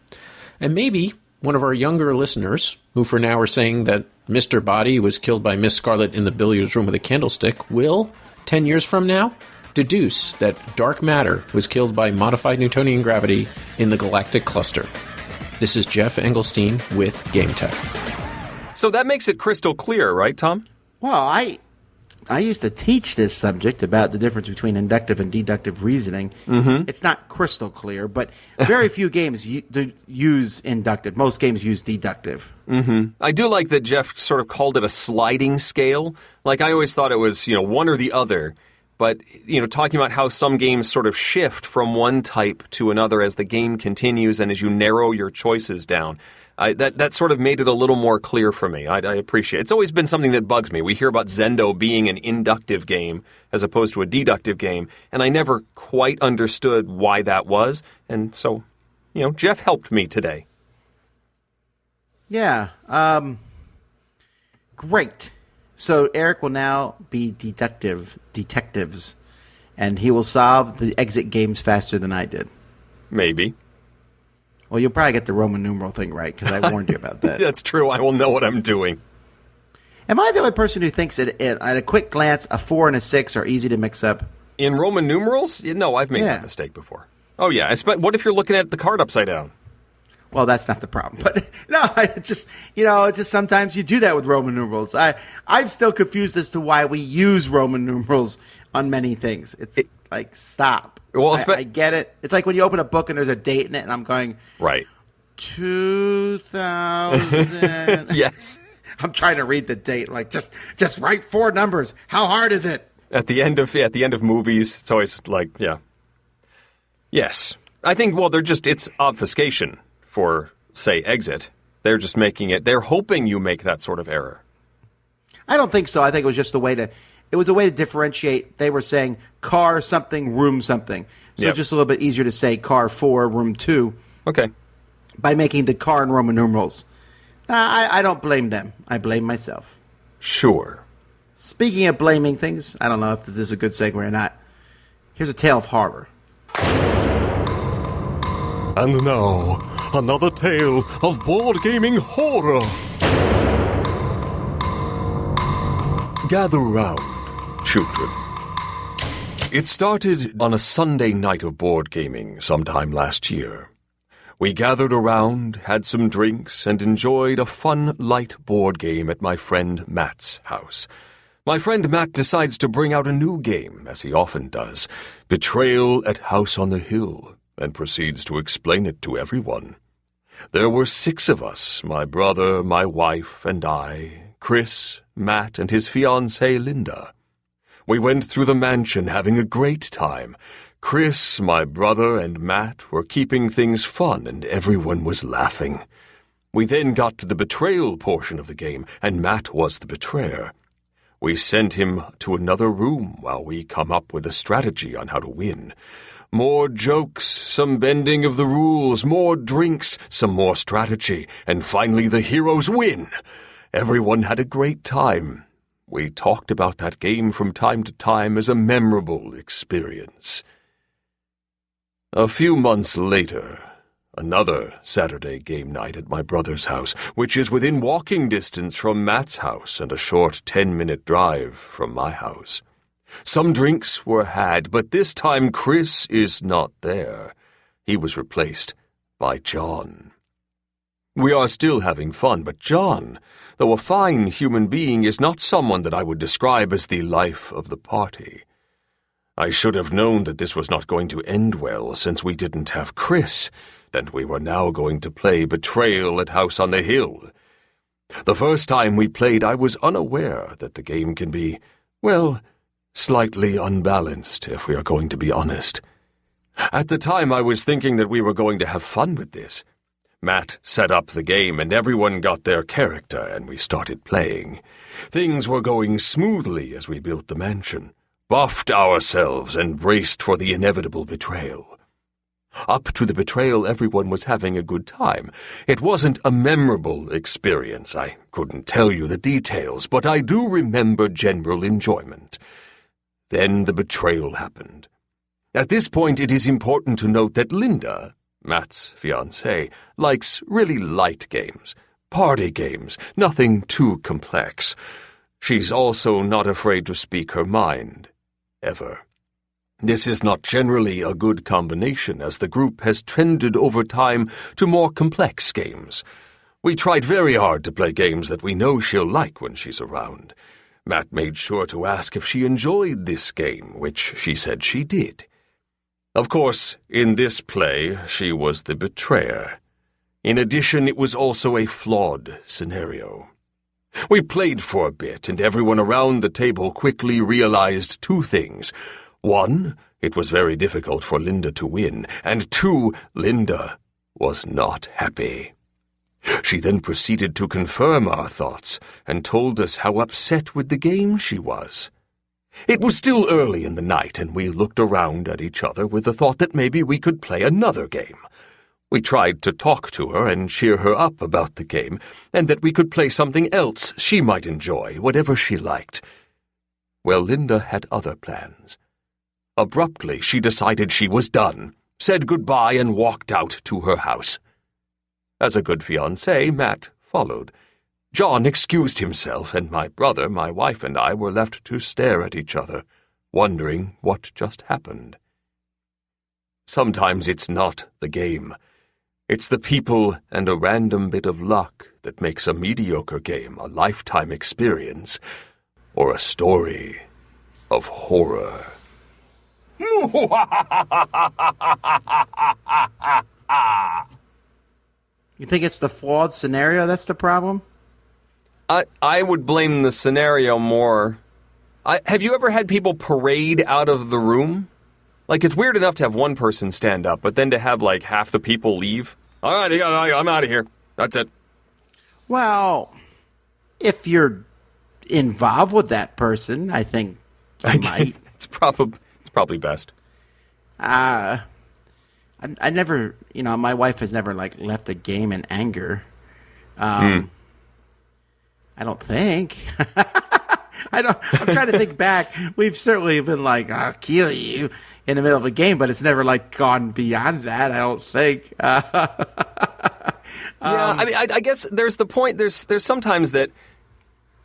And maybe one of our younger listeners, who for now are saying that Mr. Body was killed by Miss Scarlet in the billiards room with a candlestick, will, 10 years from now, deduce that dark matter was killed by modified Newtonian gravity in the galactic cluster. This is Geoff Engelstein with Game Tech. So that makes it crystal clear, right, Tom? Well, I used to teach this subject about the difference between inductive and deductive reasoning. Mm-hmm. It's not crystal clear, but very few games use inductive. Most games use deductive. Mm-hmm. I do like that Geoff sort of called it a sliding scale. Like, I always thought it was, one or the other. But, talking about how some games sort of shift from one type to another as the game continues and as you narrow your choices down. That sort of made it a little more clear for me. I appreciate it. It's always been something that bugs me. We hear about Zendo being an inductive game as opposed to a deductive game, and I never quite understood why that was. And so, Geoff helped me today. Yeah. Great. So Eric will now be detectives, and he will solve the exit games faster than I did. Maybe. Well, you'll probably get the Roman numeral thing right, because I warned you about that. That's true. I will know what I'm doing. Am I the only person who thinks that at a quick glance, a 4 and a 6 are easy to mix up? In Roman numerals? No, I've made that mistake before. Oh, yeah. What if you're looking at the card upside down? Well, that's not the problem. But no, it's just sometimes you do that with Roman numerals. I'm still confused as to why we use Roman numerals on many things. It's like, stop. Well, I get it. It's like when you open a book and there's a date in it, and I'm going, right. 2000. Yes. I'm trying to read the date. Like, just write 4 numbers. How hard is it? At the end of movies, it's always like, yeah. Yes. I think, it's obfuscation for, say, exit. They're just making it, they're hoping you make that sort of error. I don't think so. I think it was just a way to differentiate. They were saying car something, room something. So it's just a little bit easier to say car 4, room 2. Okay. By making the car in Roman numerals. I don't blame them. I blame myself. Sure. Speaking of blaming things, I don't know if this is a good segue or not. Here's a tale of horror. And now, another tale of board gaming horror. Gather round, children. It started on a Sunday night of board gaming sometime last year. We gathered around, had some drinks, and enjoyed a fun, light board game at my friend Matt's house. My friend Matt decides to bring out a new game, as he often does, Betrayal at House on the Hill, and proceeds to explain it to everyone. There were 6 of us, my brother, my wife, and I, Chris, Matt, and his fiancée, Linda. We went through the mansion having a great time. Chris, my brother, and Matt were keeping things fun, and everyone was laughing. We then got to the betrayal portion of the game, and Matt was the betrayer. We sent him to another room while we come up with a strategy on how to win. More jokes, some bending of the rules, more drinks, some more strategy, and finally the heroes win. Everyone had a great time. We talked about that game from time to time as a memorable experience. A few months later, another Saturday game night at my brother's house, which is within walking distance from Matt's house and a short 10-minute drive from my house. Some drinks were had, but this time Chris is not there. He was replaced by John. We are still having fun, but John, though a fine human being, is not someone that I would describe as the life of the party. I should have known that this was not going to end well, since we didn't have Chris, and we were now going to play Betrayal at House on the Hill. The first time we played, I was unaware that the game can be, slightly unbalanced, if we are going to be honest. At the time, I was thinking that we were going to have fun with this. Matt set up the game, and everyone got their character, and we started playing. Things were going smoothly as we built the mansion, buffed ourselves, and braced for the inevitable betrayal. Up to the betrayal, everyone was having a good time. It wasn't a memorable experience. I couldn't tell you the details, but I do remember general enjoyment. Then the betrayal happened. At this point, it is important to note that Linda, Matt's fiancée, likes really light games, party games, nothing too complex. She's also not afraid to speak her mind, ever. This is not generally a good combination, as the group has trended over time to more complex games. We tried very hard to play games that we know she'll like when she's around. Matt made sure to ask if she enjoyed this game, which she said she did. Of course, in this play, she was the betrayer. In addition, it was also a flawed scenario. We played for a bit, and everyone around the table quickly realized two things. One, it was very difficult for Linda to win, and two, Linda was not happy. She then proceeded to confirm our thoughts and told us how upset with the game she was. It was still early in the night, and we looked around at each other with the thought that maybe we could play another game. We tried to talk to her and cheer her up about the game, and that we could play something else she might enjoy, whatever she liked. Well, Linda had other plans. Abruptly, she decided she was done, said goodbye, and walked out to her house. As a good fiancé, Matt followed. John excused himself, and my brother, my wife, and I were left to stare at each other, wondering what just happened. Sometimes it's not the game. It's the people and a random bit of luck that makes a mediocre game a lifetime experience, or a story of horror. You think it's the flawed scenario that's the problem? I would blame the scenario more. Have you ever had people parade out of the room? Like, it's weird enough to have one person stand up, but then to have, like, half the people leave. All right, I'm out of here. That's it. Well, if you're involved with that person, I think you might. It's probably best. I never, my wife has never, left a game in anger. I don't think. I'm trying to think back. We've certainly been like, I'll kill you in the middle of a game, but it's never gone beyond that, I don't think. Yeah, I mean, I guess there's the point. There's sometimes that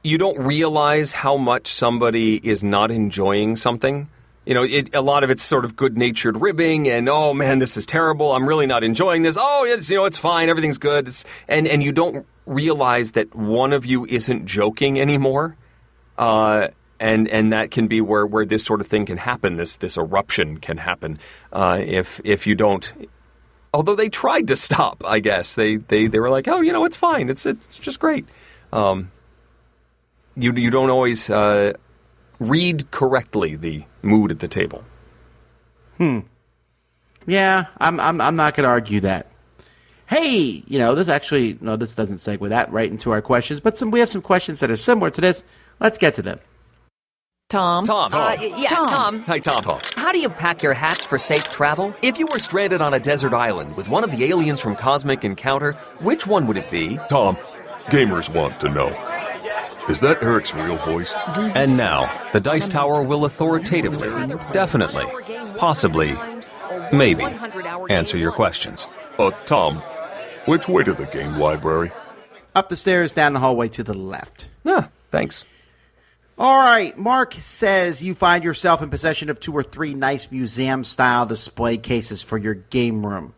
you don't realize how much somebody is not enjoying something. A lot of it's sort of good-natured ribbing, and oh man, this is terrible. I'm really not enjoying this. Oh, it's fine. Everything's good. And you don't realize that one of you isn't joking anymore. And that can be where this sort of thing can happen. This eruption can happen if you don't. Although they tried to stop, I guess they were like, oh, it's fine. It's just great. You don't always read correctly the mood at the table. Yeah, I'm not going to argue that. Hey, this doesn't segue that right into our questions, but we have some questions that are similar to this. Let's get to them. Tom. Tom. Tom. Hi, Tom. How do you pack your hats for safe travel? If you were stranded on a desert island with one of the aliens from Cosmic Encounter, which one would it be? Tom, gamers want to know. Is that Eric's real voice? And now, the Dice Tower will authoritatively, definitely, possibly, maybe, answer your questions. Tom, which way to the game library? Up the stairs, down the hallway to the left. Yeah, thanks. All right, Mark says you find yourself in possession of 2 or 3 nice museum-style display cases for your game room.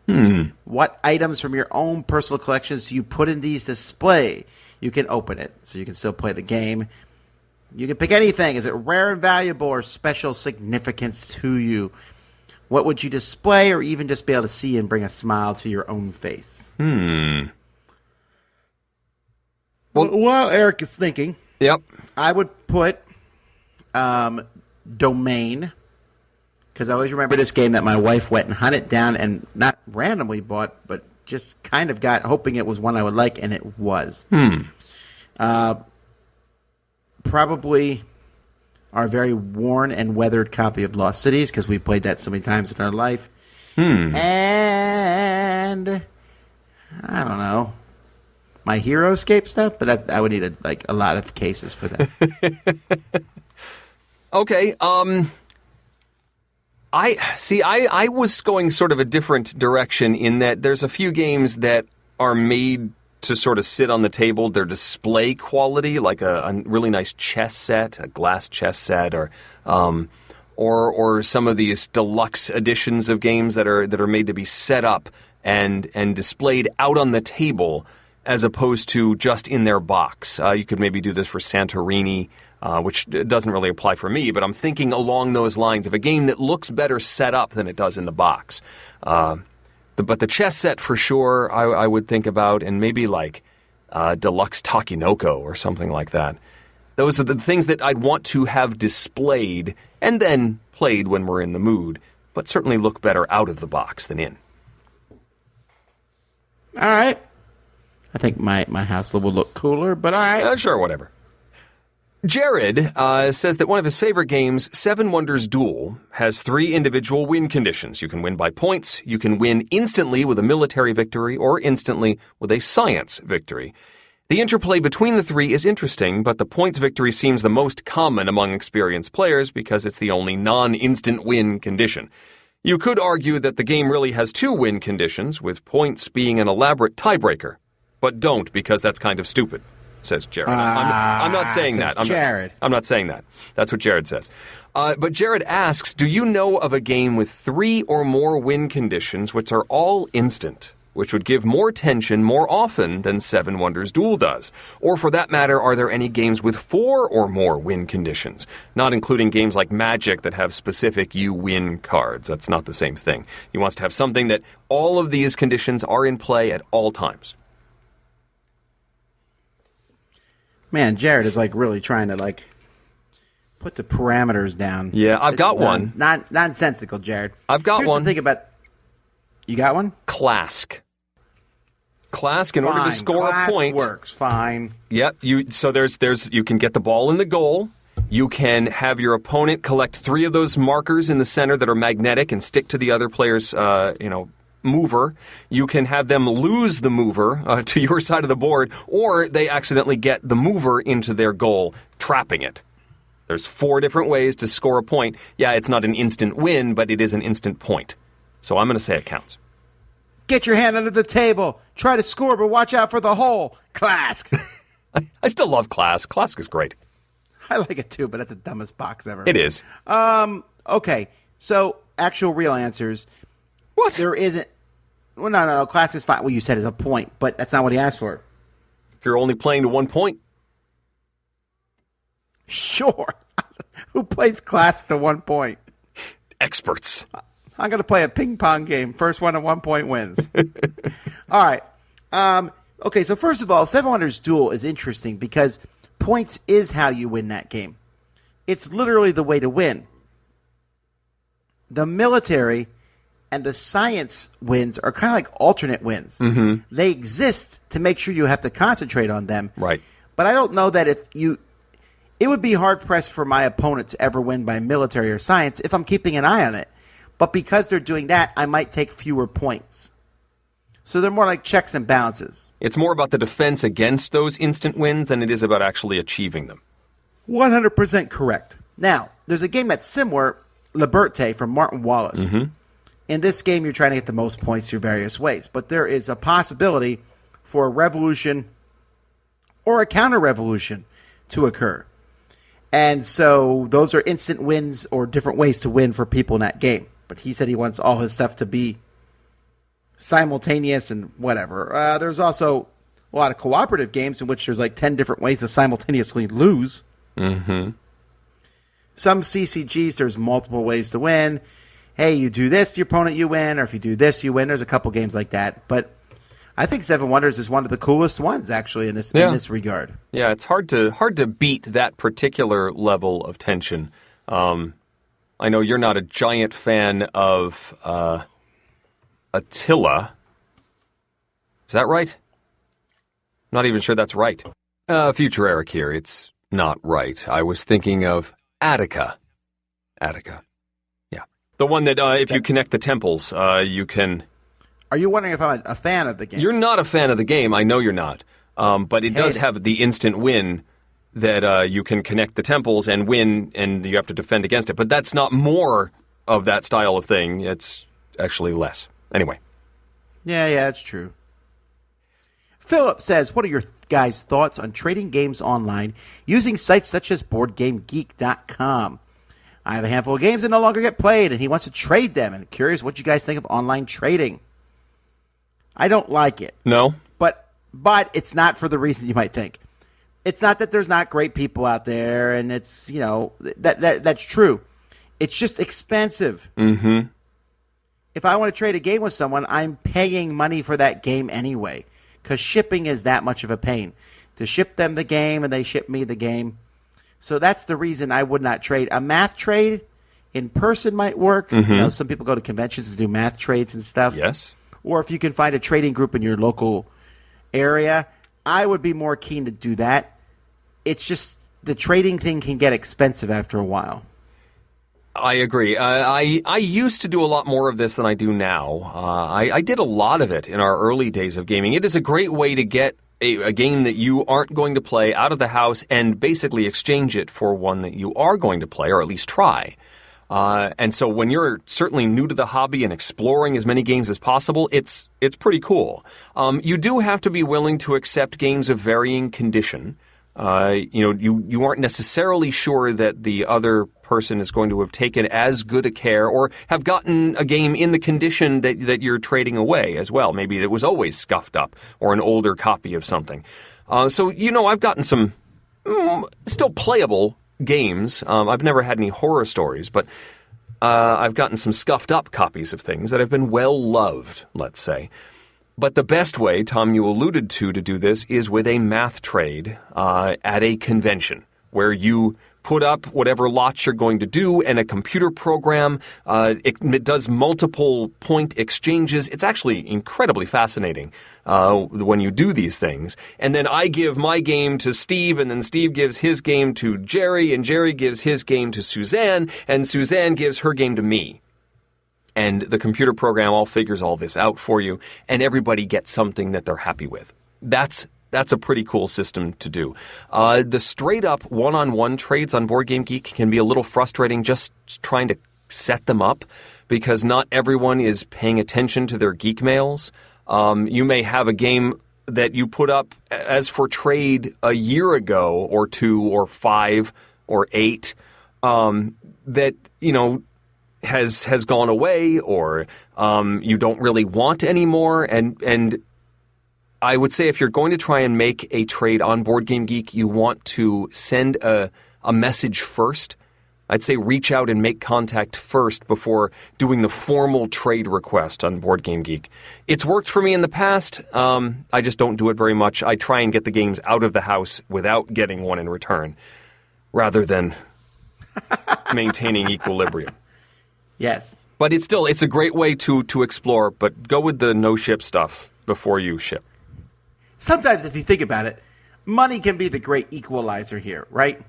What items from your own personal collections do you put in these display? You can open it, so you can still play the game. You can pick anything. Is it rare and valuable or special significance to you? What would you display or even just be able to see and bring a smile to your own face? Well, while Eric is thinking, yep. I would put Domain, because I always remember this game that my wife went and hunted down and not randomly bought, but just kind of got, hoping it was one I would like, and it was. Probably our very worn and weathered copy of Lost Cities, because we played that so many times in our life. And I don't know, my HeroScape stuff, but I would need a lot of cases for that. Okay, I was going sort of a different direction in that there's a few games that are made to sort of sit on the table. Their display quality, like a really nice chess set, a glass chess set, or some of these deluxe editions of games that are made to be set up and displayed out on the table as opposed to just in their box. You could maybe do this for Santorini, which doesn't really apply for me, but I'm thinking along those lines of a game that looks better set up than it does in the box. But the chess set for sure I would think about, and maybe like Deluxe Takinoko or something like that. Those are the things that I'd want to have displayed and then played when we're in the mood, but certainly look better out of the box than in. All right. I think my house will look cooler, but all right. Sure, whatever. Jared says that one of his favorite games, Seven Wonders Duel, has 3 individual win conditions. You can win by points, you can win instantly with a military victory, or instantly with a science victory. The interplay between the 3 is interesting, but the points victory seems the most common among experienced players because it's the only non-instant win condition. You could argue that the game really has 2 win conditions, with points being an elaborate tiebreaker. But don't, because that's kind of stupid, says Jared. I'm not saying that. I'm not saying that. That's what Jared says. But Jared asks, do you know of a game with 3 or more win conditions which are all instant, which would give more tension more often than Seven Wonders Duel does? Or for that matter, are there any games with 4 or more win conditions? Not including games like Magic that have specific you win cards. That's not the same thing. He wants to have something that all of these conditions are in play at all times. Man, Jared is like really trying to like put the parameters down. Yeah, I've got one. Nonsensical, Jared. I've got one. Think about. You got one? Clask. Clask, in order to score a point, works fine. Yep. So there's you can get the ball in the goal. You can have your opponent collect 3 of those markers in the center that are magnetic and stick to the other player's mover. You can have them lose the mover to your side of the board, or they accidentally get the mover into their goal, trapping it. There's 4 different ways to score a point. Yeah, it's not an instant win, but it is an instant point. So I'm going to say it counts. Get your hand under the table. Try to score, but watch out for the hole. Clask. I still love Clask. Clask is great. I like it too, but that's the dumbest box ever. It is. Okay, so actual real answers. What? There isn't. Well, no. Clask is fine. What you said is a point, but that's not what he asked for. If you're only playing to 1 point. Sure. Who plays Clask to 1 point? Experts. I'm going to play a ping pong game. First one to 1 point wins. All right. Okay, so first of all, Seven Wonders Duel is interesting because points is how you win that game. It's literally the way to win. The military and the science wins are kind of like alternate wins. Mm-hmm. They exist to make sure you have to concentrate on them. Right. But I don't know that it would be hard-pressed for my opponent to ever win by military or science if I'm keeping an eye on it. But because they're doing that, I might take fewer points. So they're more like checks and balances. It's more about the defense against those instant wins than it is about actually achieving them. 100% correct. Now, there's a game that's similar, Liberté from Martin Wallace. Mm-hmm. In this game, you're trying to get the most points through various ways. But there is a possibility for a revolution or a counter-revolution to occur. And so those are instant wins or different ways to win for people in that game. But he said he wants all his stuff to be simultaneous and whatever. There's also a lot of cooperative games in which there's like 10 different ways to simultaneously lose. Mm-hmm. Some CCGs, there's multiple ways to win. Hey, you do this to your opponent, you win. Or if you do this, you win. There's a couple games like that. But I think Seven Wonders is one of the coolest ones, actually, in this regard. Yeah, it's hard to beat that particular level of tension. I know you're not a giant fan of Attila. Is that right? Not even sure that's right. Future Eric here. It's not right. I was thinking of Attica. Attica. Yeah. The one that if you connect the temples, you can... Are you wondering if I'm a fan of the game? You're not a fan of the game. I know you're not. But it does have the instant win that you can connect the temples and win, and you have to defend against it. But that's not more of that style of thing. It's actually less. Anyway. Yeah, that's true. Philip says, what are your guys' thoughts on trading games online using sites such as BoardGameGeek.com? I have a handful of games that no longer get played, and he wants to trade them. And curious what you guys think of online trading. I don't like it. No? But But it's not for the reason you might think. It's not that there's not great people out there, and it's, that's true. It's just expensive. Mm-hmm. If I want to trade a game with someone, I'm paying money for that game anyway, because shipping is that much of a pain. To ship them the game, and they ship me the game. So that's the reason I would not trade. A math trade in person might work. Mm-hmm. Some people go to conventions to do math trades and stuff. Yes. Or if you can find a trading group in your local area, I would be more keen to do that. It's just the trading thing can get expensive after a while. I agree. I used to do a lot more of this than I do now. I did a lot of it in our early days of gaming. It is a great way to get a game that you aren't going to play out of the house and basically exchange it for one that you are going to play, or at least try. And so when you're certainly new to the hobby and exploring as many games as possible, it's pretty cool. You do have to be willing to accept games of varying condition. You aren't necessarily sure that the other person is going to have taken as good a care or have gotten a game in the condition that you're trading away as well. Maybe it was always scuffed up or an older copy of something. So I've gotten some still playable games. I've never had any horror stories, but I've gotten some scuffed up copies of things that have been well loved, let's say. But the best way, Tom, you alluded to do this is with a math trade at a convention where you put up whatever lots you're going to do and a computer program. It does multiple point exchanges. It's actually incredibly fascinating when you do these things. And then I give my game to Steve, and then Steve gives his game to Jerry, and Jerry gives his game to Suzanne, and Suzanne gives her game to me. And the computer program all figures all this out for you, and everybody gets something that they're happy with. That's a pretty cool system to do. The straight-up one-on-one trades on Board Game Geek can be a little frustrating just trying to set them up because not everyone is paying attention to their geek mails. You may have a game that you put up as for trade a year ago or 2 or 5 or 8 that, has gone away or you don't really want anymore. And I would say if you're going to try and make a trade on Board Game Geek, you want to send a message first. I'd say reach out and make contact first before doing the formal trade request on Board Game Geek. It's worked for me in the past. I just don't do it very much. I try and get the games out of the house without getting one in return rather than maintaining equilibrium. Yes. But it's a great way to explore, but go with the no ship stuff before you ship. Sometimes if you think about it, money can be the great equalizer here, right?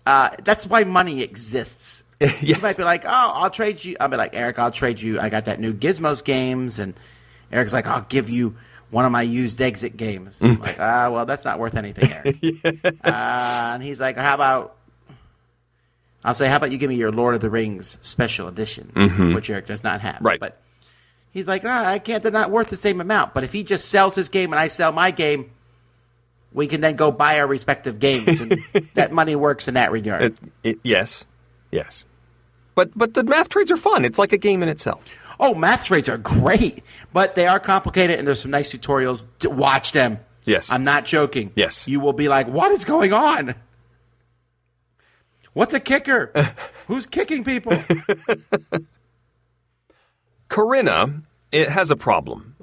That's why money exists. Yes. You might be like, oh, I'll trade you. I'll be like, Eric, I'll trade you. I got that new Gizmos games. And Eric's like, I'll give you one of my used exit games. I'm like, well, that's not worth anything, Eric. Yeah. And he's like, how about you give me your Lord of the Rings special edition, which Eric does not have. Right. But he's like, I can't, they're not worth the same amount. But if he just sells his game and I sell my game, we can then go buy our respective games. And that money works in that regard. Yes. But the math trades are fun. It's like a game in itself. Oh, math trades are great, but they are complicated, and there's some nice tutorials. Watch them. Yes. I'm not joking. Yes. You will be like, what is going on? What's a kicker? Who's kicking people? Corinna, it has a problem.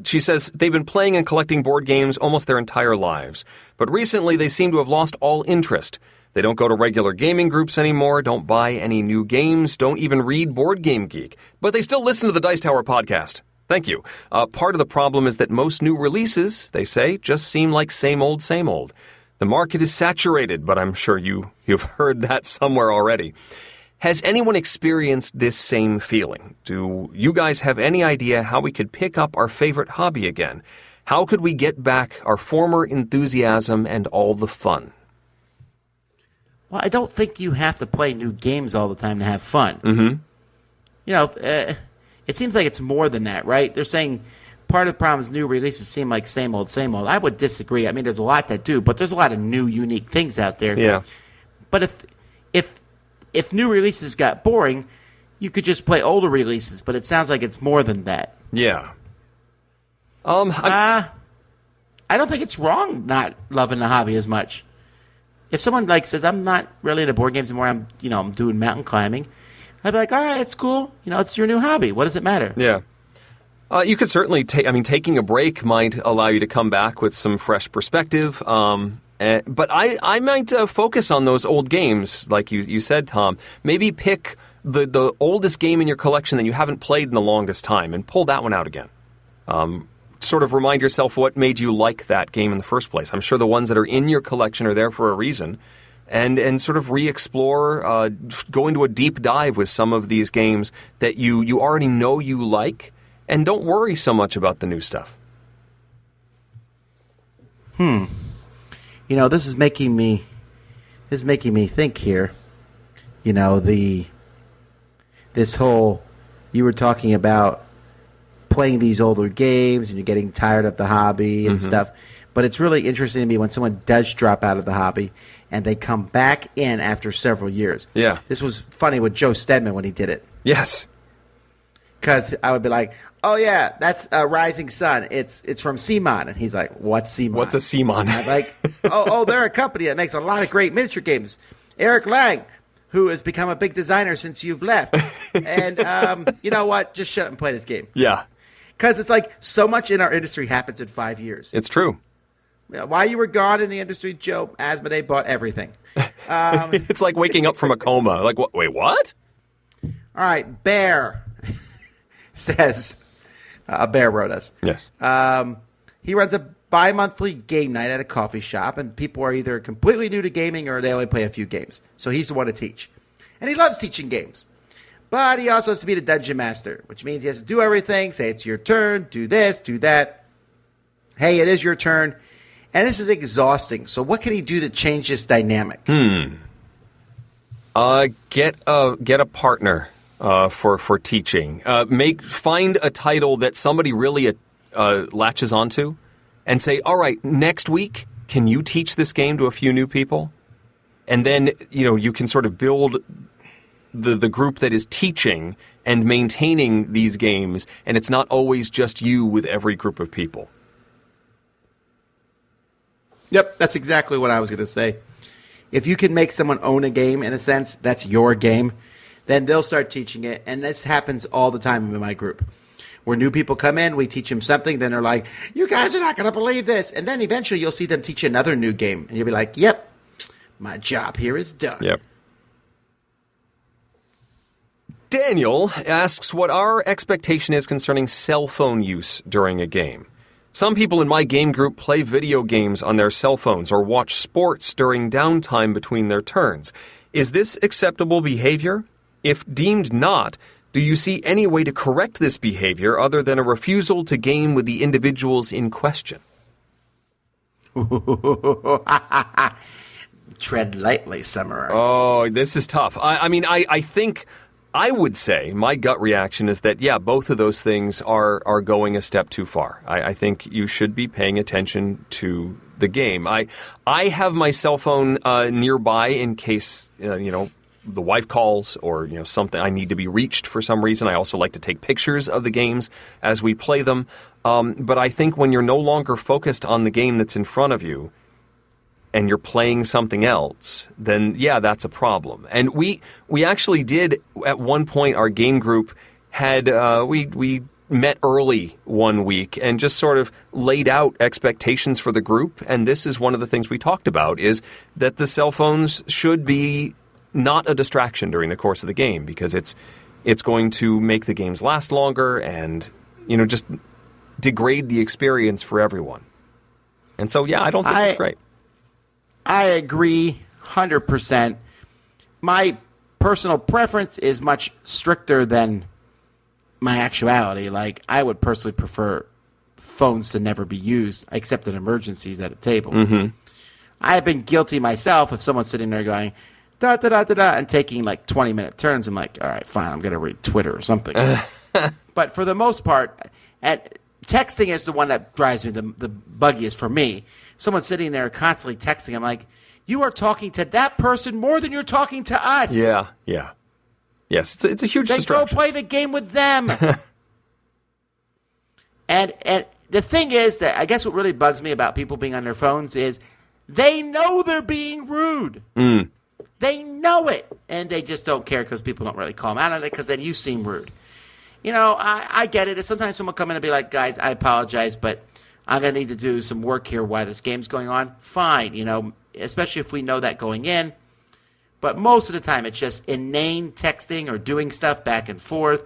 She says they've been playing and collecting board games almost their entire lives, but recently they seem to have lost all interest. They don't go to regular gaming groups anymore, don't buy any new games, don't even read Board Game Geek, but they still listen to the Dice Tower podcast. Thank you. Part of the problem is that most new releases, they say, just seem like same old, same old. The market is saturated, but I'm sure you've heard that somewhere already. Has anyone experienced this same feeling? Do you guys have any idea how we could pick up our favorite hobby again? How could we get back our former enthusiasm and all the fun? Well, I don't think you have to play new games all the time to have fun. Mm-hmm. It seems like it's more than that, right? They're saying part of the problem is new releases seem like same old, same old. I would disagree. I mean, there's a lot that do, but there's a lot of new, unique things out there. Yeah. But if new releases got boring, you could just play older releases, but it sounds like it's more than that. Yeah. I I don't think it's wrong not loving the hobby as much. If someone like says, I'm not really into board games anymore, I'm doing mountain climbing, I'd be like, all right, it's cool. It's your new hobby. What does it matter? Yeah. You could certainly taking a break might allow you to come back with some fresh perspective. But I might focus on those old games, like you said, Tom. Maybe pick the oldest game in your collection that you haven't played in the longest time and pull that one out again. Sort of remind yourself what made you like that game in the first place. I'm sure the ones that are in your collection are there for a reason. And sort of re-explore, go into a deep dive with some of these games that you already know you like, and don't worry so much about the new stuff. This is making me think here. This whole, you were talking about playing these older games and you're getting tired of the hobby and stuff. But it's really interesting to me when someone does drop out of the hobby and they come back in after several years. Yeah. This was funny with Joe Stedman when he did it. Yes. Because I would be like, oh, yeah, that's Rising Sun. It's from CMON. And he's like, what's CMON? What's a CMON? I'm like, oh, they're a company that makes a lot of great miniature games. Eric Lang, who has become a big designer since you've left. And you know what? Just shut up and play this game. Yeah. Because it's like so much in our industry happens in 5 years. It's true. While you were gone in the industry, Joe, Asmodee bought everything. It's like waking up from a coma. Like, wait, what? All right, Bear says, Bear wrote us. Yes. He runs a bi-monthly game night at a coffee shop, and people are either completely new to gaming or they only play a few games. So he's the one to teach. And he loves teaching games. But he also has to be the dungeon master, which means he has to do everything, say it's your turn, do this, do that. Hey, it is your turn. And this is exhausting. So what can he do to change this dynamic? Get a partner for teaching. Find a title that somebody really latches onto, and say, all right, next week, can you teach this game to a few new people? And then you can sort of build the group that is teaching and maintaining these games, and it's not always just you with every group of people. Yep, that's exactly what I was going to say. If you can make someone own a game, in a sense, that's your game, then they'll start teaching it. And this happens all the time in my group. Where new people come in, we teach them something, then they're like, you guys are not going to believe this. And then eventually you'll see them teach another new game. And you'll be like, yep, my job here is done. Yep. Daniel asks what our expectation is concerning cell phone use during a game. Some people in my game group play video games on their cell phones or watch sports during downtime between their turns. Is this acceptable behavior? If deemed not, do you see any way to correct this behavior other than a refusal to game with the individuals in question? Tread lightly, Summer. Oh, this is tough. I think I would say my gut reaction is that, yeah, both of those things are going a step too far. I think you should be paying attention to the game. I have my cell phone nearby in case, the wife calls or, something I need to be reached for some reason. I also like to take pictures of the games as we play them. But I think when you're no longer focused on the game that's in front of you, and you're playing something else, then yeah, that's a problem. And we actually did at one point. Our game group had we met early one week and just sort of laid out expectations for the group. And this is one of the things we talked about, is that the cell phones should be not a distraction during the course of the game, because it's going to make the games last longer and just degrade the experience for everyone. And so yeah, I don't think it's great. I agree 100%. My personal preference is much stricter than my actuality. Like, I would personally prefer phones to never be used, except in emergencies at a table. Mm-hmm. I've been guilty myself of someone sitting there going, da-da-da-da-da, and taking like 20-minute turns. I'm like, all right, fine, I'm going to read Twitter or something. But for the most part, texting is the one that drives me the buggiest for me. Someone sitting there constantly texting, I'm like, you are talking to that person more than you're talking to us. Yeah. Yes, it's a huge distraction. Then go play the game with them. and the thing is that I guess what really bugs me about people being on their phones is they know they're being rude. They know it, and they just don't care because people don't really call them out on it because then you seem rude. You know, I get it. Sometimes someone will come in and be like, guys, I apologize, but I'm going to need to do some work here while this game's going on. Fine, you know, especially if we know that going in. But most of the time, it's just inane texting or doing stuff back and forth,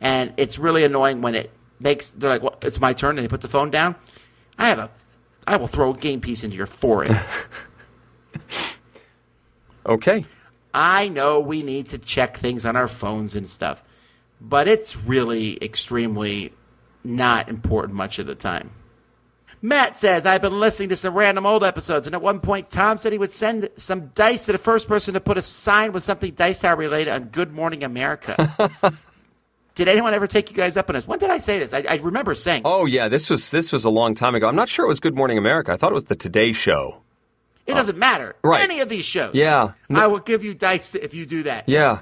and it's really annoying when they're like, well, it's my turn, and they put the phone down. I will throw a game piece into your forehead. Okay. I know we need to check things on our phones and stuff, but it's really extremely not important much of the time. Matt says, I've been listening to some random old episodes, and at one point Tom said he would send some dice to the first person to put a sign with something Dice Tower related on Good Morning America. Did anyone ever take you guys up on this? When did I say this? I remember saying. Oh, yeah, this was a long time ago. I'm not sure it was Good Morning America. I thought it was the Today Show. It doesn't matter. Right. Any of these shows. Yeah. I will give you dice if you do that. Yeah.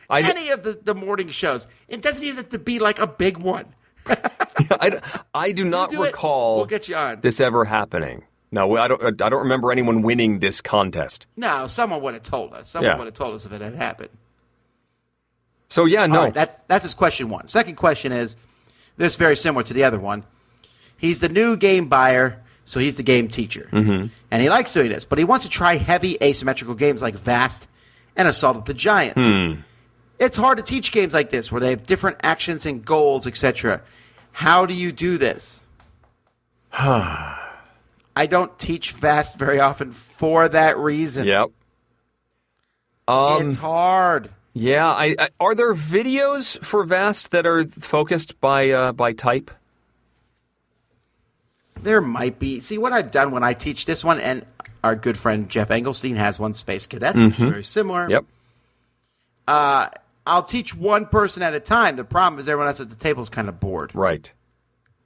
Any of the morning shows. It doesn't even have to be like a big one. I do not recall we'll get you on. this ever happening. No, I don't remember anyone winning this contest. No, someone would have told us. Someone would have told us if it had happened. So, yeah, no. All right, that's his question one. Second question is, this is very similar to the other one. He's the new game buyer, so he's the game teacher. Mm-hmm. And he likes doing this, but he wants to try heavy asymmetrical games like Vast and Assault of the Giants. It's hard to teach games like this where they have different actions and goals, etc. How do you do this? I don't teach Vast very often for that reason. Yep. It's hard. Yeah. Are there videos for Vast that are focused by type? There might be. See, what I've done when I teach this one, and our good friend Geoff Engelstein has one, Space Cadets, which is very similar. Yep. I'll teach one person at a time. The problem is everyone else at the table is kind of bored. Right.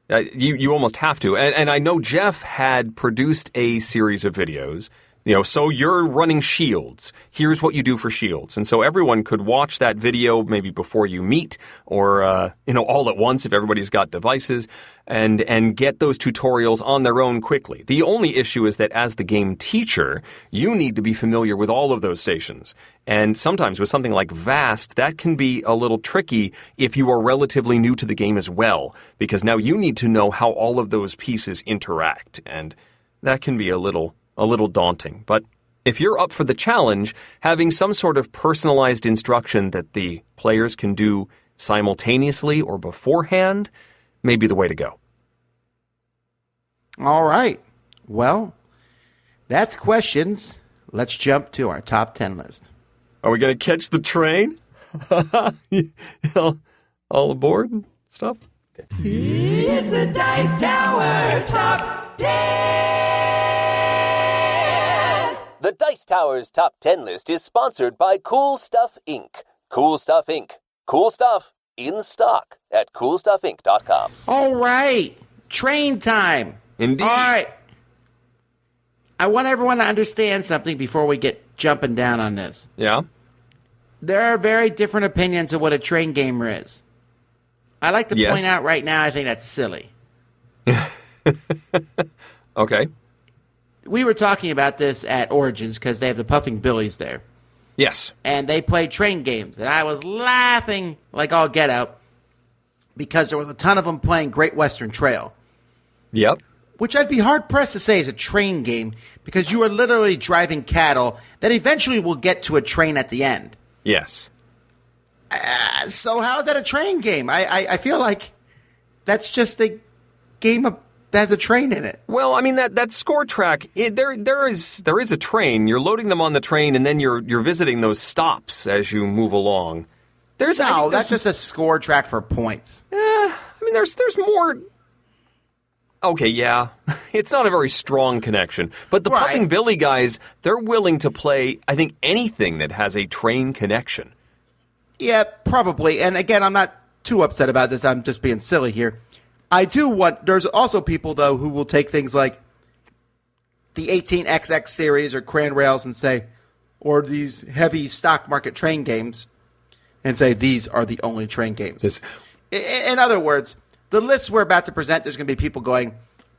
You almost have to. And I know Geoff had produced a series of videos. You know, so you're running shields. Here's what you do for shields. And so everyone could watch that video maybe before you meet or, all at once if everybody's got devices and get those tutorials on their own quickly. The only issue is that as the game teacher, you need to be familiar with all of those stations. And sometimes with something like Vast, that can be a little tricky if you are relatively new to the game as well, because now you need to know how all of those pieces interact. And that can be a little daunting. But if you're up for the challenge, having some sort of personalized instruction that the players can do simultaneously or beforehand may be the way to go. All right. Well, that's questions. Let's jump to our top 10 list. Are we going to catch the train? All aboard and stuff? Okay. It's a Dice Tower Top 10! The Dice Tower's Top 10 list is sponsored by Cool Stuff Inc. Cool Stuff Inc. Cool stuff in stock at coolstuffinc.com. All right. Train time. Indeed. All right. I want everyone to understand something before we get jumping down on this. Yeah? There are very different opinions of what a train gamer is. I like to point out right now, I think that's silly. Okay. We were talking about this at Origins because they have the Puffing Billies there. Yes. And they played train games. And I was laughing like all get out because there was a ton of them playing Great Western Trail. Yep. Which I'd be hard-pressed to say is a train game because you are literally driving cattle that eventually will get to a train at the end. Yes. So how is that a train game? I feel like that's just a game that has a train in it. Well, I mean, that score track, there is a train. You're loading them on the train, and then you're visiting those stops as you move along. That's just a score track for points. I mean, there's more. Okay, yeah. It's not a very strong connection. But the Puffing Billy guys, they're willing to play, I think, anything that has a train connection. Yeah, probably. And again, I'm not too upset about this. I'm just being silly here. There's also people, though, who will take things like the 18XX series or Cran Rails and say, or these heavy stock market train games, and say these are the only train games. In other words, the lists we're about to present, there's going to be people going,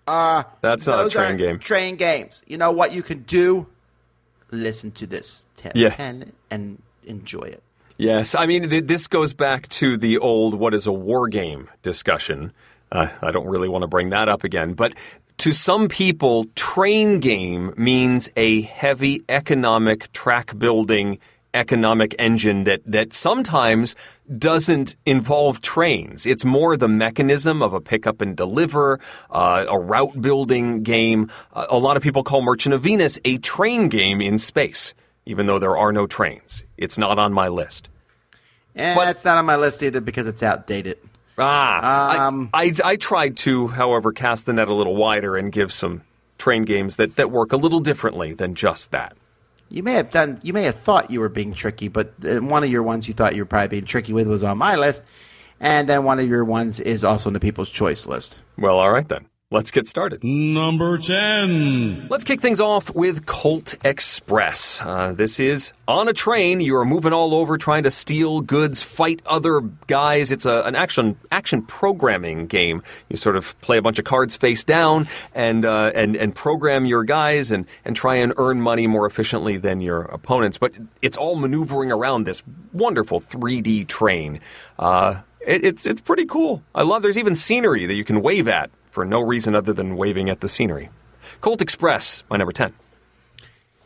that's not a those train aren't game. Train games. You know what you can do? Listen to this 10 and enjoy it. Yes, I mean, this goes back to the old what is a war game discussion. I don't really want to bring that up again, but to some people, train game means a heavy economic track building economic engine that sometimes doesn't involve trains. It's more the mechanism of a pick up and deliver, a route building game. A lot of people call Merchant of Venus a train game in space, even though there are no trains. It's not on my list. It's not on my list either because it's outdated. I tried to, however, cast the net a little wider and give some train games that work a little differently than just that. You may have thought you were being tricky, but one of your ones you thought you were probably being tricky with was on my list, and then one of your ones is also on the People's Choice list. Well, all right then. Let's get started. Number 10. Let's kick things off with Colt Express. This is on a train. You are moving all over trying to steal goods, fight other guys. It's an action programming game. You sort of play a bunch of cards face down and program your guys and try and earn money more efficiently than your opponents. But it's all maneuvering around this wonderful 3D train. It's pretty cool. I love there's even scenery that you can wave at for no reason other than waving at the scenery. Colt Express, my number 10.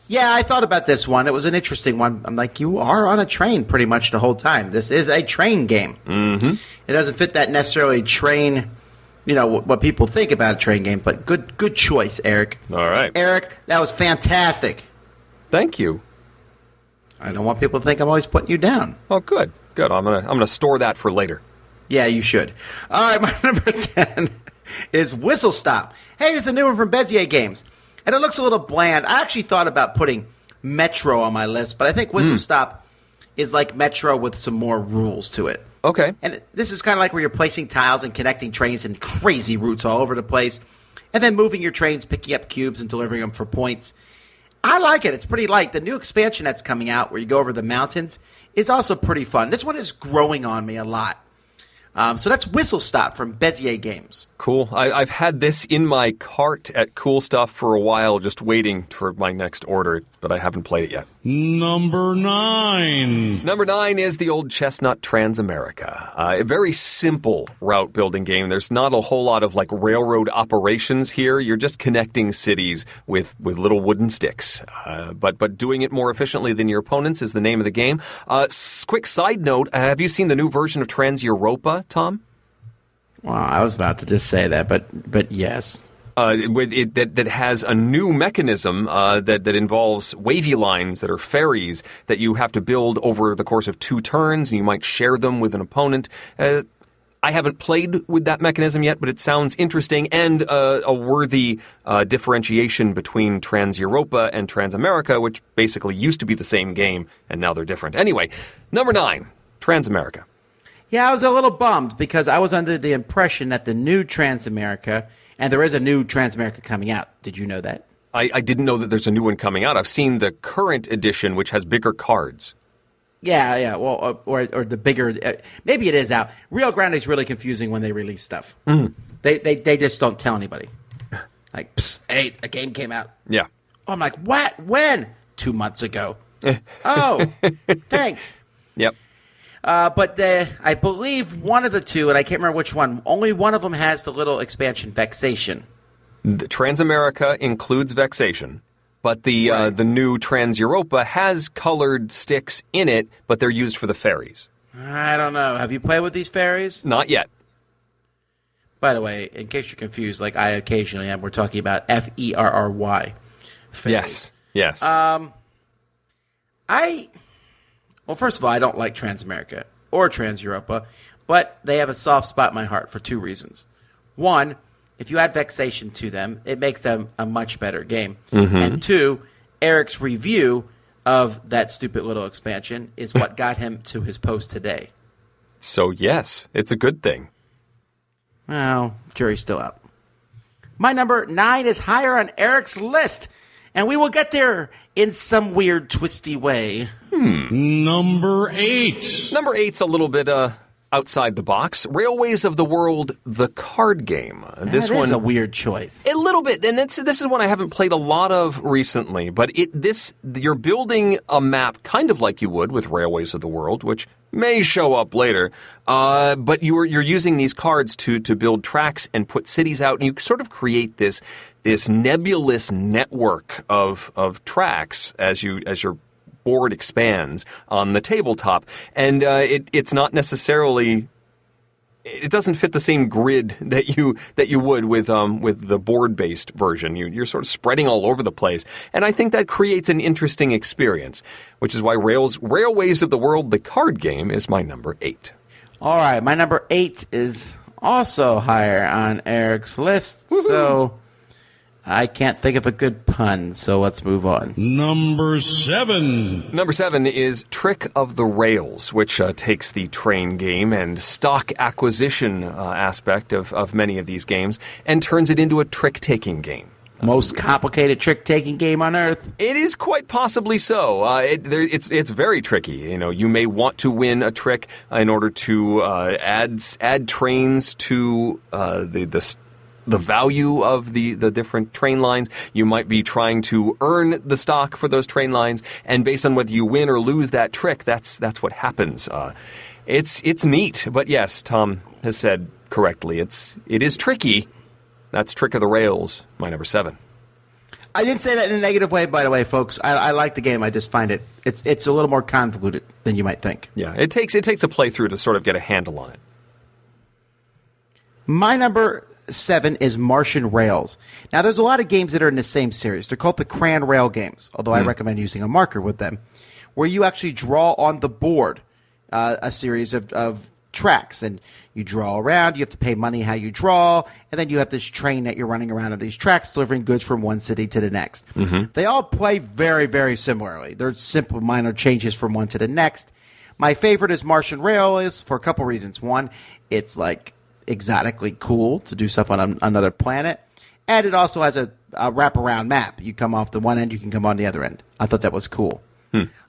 Yeah, I thought about this one. It was an interesting one. I'm like, you are on a train pretty much the whole time. This is a train game. Mm-hmm. It doesn't fit that necessarily train, what people think about a train game, but good choice, Eric. All right. Eric, that was fantastic. Thank you. I don't want people to think I'm always putting you down. Oh, good. Good. I'm gonna store that for later. Yeah, you should. All right, my number 10 is Whistle Stop. Hey, it's a new one from Bezier Games. And it looks a little bland. I actually thought about putting Metro on my list, but I think Whistle Stop is like Metro with some more rules to it. Okay. And this is kind of like where you're placing tiles and connecting trains in crazy routes all over the place, and then moving your trains, picking up cubes, and delivering them for points. I like it. It's pretty light. The new expansion that's coming out where you go over the mountains is also pretty fun. This one is growing on me a lot. So that's Whistle Stop from Bezier Games. Cool. I've had this in my cart at Cool Stuff for a while, just waiting for my next order, but I haven't played it yet. Number 9. Number 9 is the old chestnut Transamerica. A very simple route building game. There's not a whole lot of railroad operations here. You're just connecting cities with little wooden sticks. But doing it more efficiently than your opponents is the name of the game. Quick side note, have you seen the new version of Trans-Europa, Tom? Well, I was about to just say that, but yes. That has a new mechanism that involves wavy lines that are ferries that you have to build over the course of 2 turns, and you might share them with an opponent. I haven't played with that mechanism yet, but it sounds interesting and a worthy differentiation between Trans-Europa and Transamerica, which basically used to be the same game, and now they're different. Anyway, number 9, Transamerica. Yeah, I was a little bummed because I was under the impression that the new Transamerica, and there is a new Transamerica coming out. Did you know that? I didn't know that there's a new one coming out. I've seen the current edition, which has bigger cards. Yeah. Well, or the bigger. Maybe it is out. Rio Grande is really confusing when they release stuff. Mm. They just don't tell anybody. Like, psst, hey, a game came out. Yeah. Oh, I'm like, what? When? 2 months ago. Oh, thanks. Yep. But I believe one of the two, and I can't remember which one, only one of them has the little expansion Vexation. The Transamerica includes Vexation, but the new Trans-Europa has colored sticks in it, but they're used for the ferries. I don't know. Have you played with these ferries? Not yet. By the way, in case you're confused, like I occasionally am, we're talking about Ferry. Yes. Well, first of all, I don't like Transamerica or Trans-Europa, but they have a soft spot in my heart for 2 reasons. One, if you add Vexation to them, it makes them a much better game. Mm-hmm. And 2, Eric's review of that stupid little expansion is what got him to his post today. So, yes, it's a good thing. Well, jury's still out. My number 9 is higher on Eric's list, and we will get there in some weird, twisty way. Number 8. Number 8's a little bit outside the box. Railways of the World, the card game. This That is one a weird choice. a little bit, and this is one I haven't played a lot of recently. But you're building a map kind of like you would with Railways of the World, which may show up later. But you're using these cards to build tracks and put cities out, and you sort of create this nebulous network of tracks as your board expands on the tabletop, and it's not necessarily. It doesn't fit the same grid that you would with the board-based version. You're sort of spreading all over the place, and I think that creates an interesting experience, which is why Railways of the World, the card game, is my number 8. All right, my number 8 is also higher on Eric's list, so I can't think of a good pun, so let's move on. Number 7. Number 7 is Trick of the Rails, which takes the train game and stock acquisition aspect of many of these games and turns it into a trick-taking game. Most complicated trick-taking game on Earth. It is quite possibly so. It's very tricky. You may want to win a trick in order to add trains to the value of the different train lines. You might be trying to earn the stock for those train lines, and based on whether you win or lose that trick, that's what happens. It's neat, but yes, Tom has said correctly. It is tricky. That's Trick of the Rails, my number 7. I didn't say that in a negative way, by the way, folks. I like the game. I just find it's a little more convoluted than you might think. Yeah, it takes a playthrough to sort of get a handle on it. My number 7 is Martian Rails. Now, there's a lot of games that are in the same series. They're called the Cran Rail games, although I recommend using a marker with them, where you actually draw on the board a series of tracks, and you draw around. You have to pay money how you draw, and then you have this train that you're running around on these tracks, delivering goods from one city to the next. They all play very, very similarly. They're simple, minor changes from one to the next. My favorite is Martian Rail is for a couple reasons. One, it's like exotically cool to do stuff on another planet, and it also has a wraparound map. You come off the one end, you can come on the other end. I thought that was cool.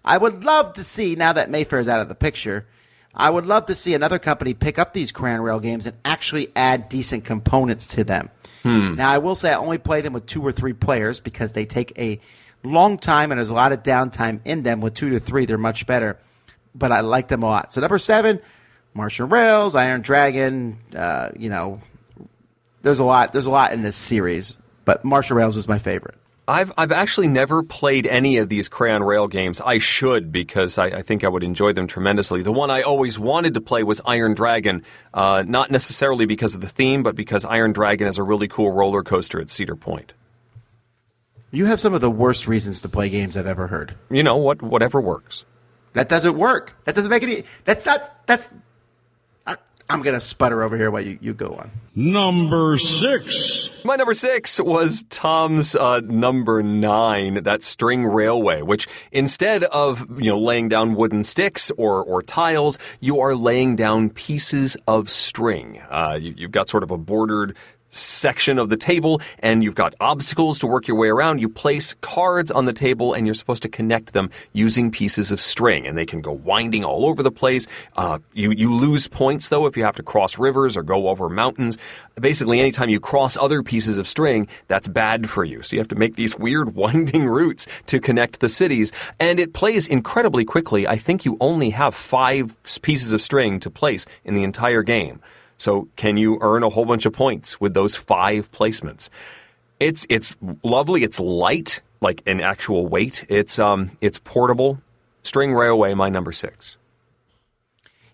I would love to see, now that Mayfair's out of the picture, I would love to see another company pick up these Cran Rail games and actually add decent components to them. Now, I will say I only play them with 2 or 3 players because they take a long time and there's a lot of downtime in them. With 2 to 3, they're much better, but I like them a lot. So number 7, Martian Rails, Iron Dragon, there's a lot in this series, but Martian Rails is my favorite. I've actually never played any of these Crayon Rail games. I should, because I think I would enjoy them tremendously. The one I always wanted to play was Iron Dragon, not necessarily because of the theme, but because Iron Dragon is a really cool roller coaster at Cedar Point. You have some of the worst reasons to play games I've ever heard. Whatever works. That doesn't work. That doesn't make any... I'm going to sputter over here while you go on. Number 6. My number 6 was Tom's number 9, that String Railway, which instead of laying down wooden sticks or tiles, you are laying down pieces of string. You've got sort of a bordered section of the table, and you've got obstacles to work your way around. You place cards on the table, and you're supposed to connect them using pieces of string, and they can go winding all over the place. You lose points, though, if you have to cross rivers or go over mountains. Basically, anytime you cross other pieces of string, that's bad for you. So you have to make these weird winding routes to connect the cities, and it plays incredibly quickly. I think you only have 5 pieces of string to place in the entire game. So can you earn a whole bunch of points with those 5 placements? It's lovely. It's light, like an actual weight. It's portable. String Railway, my number 6.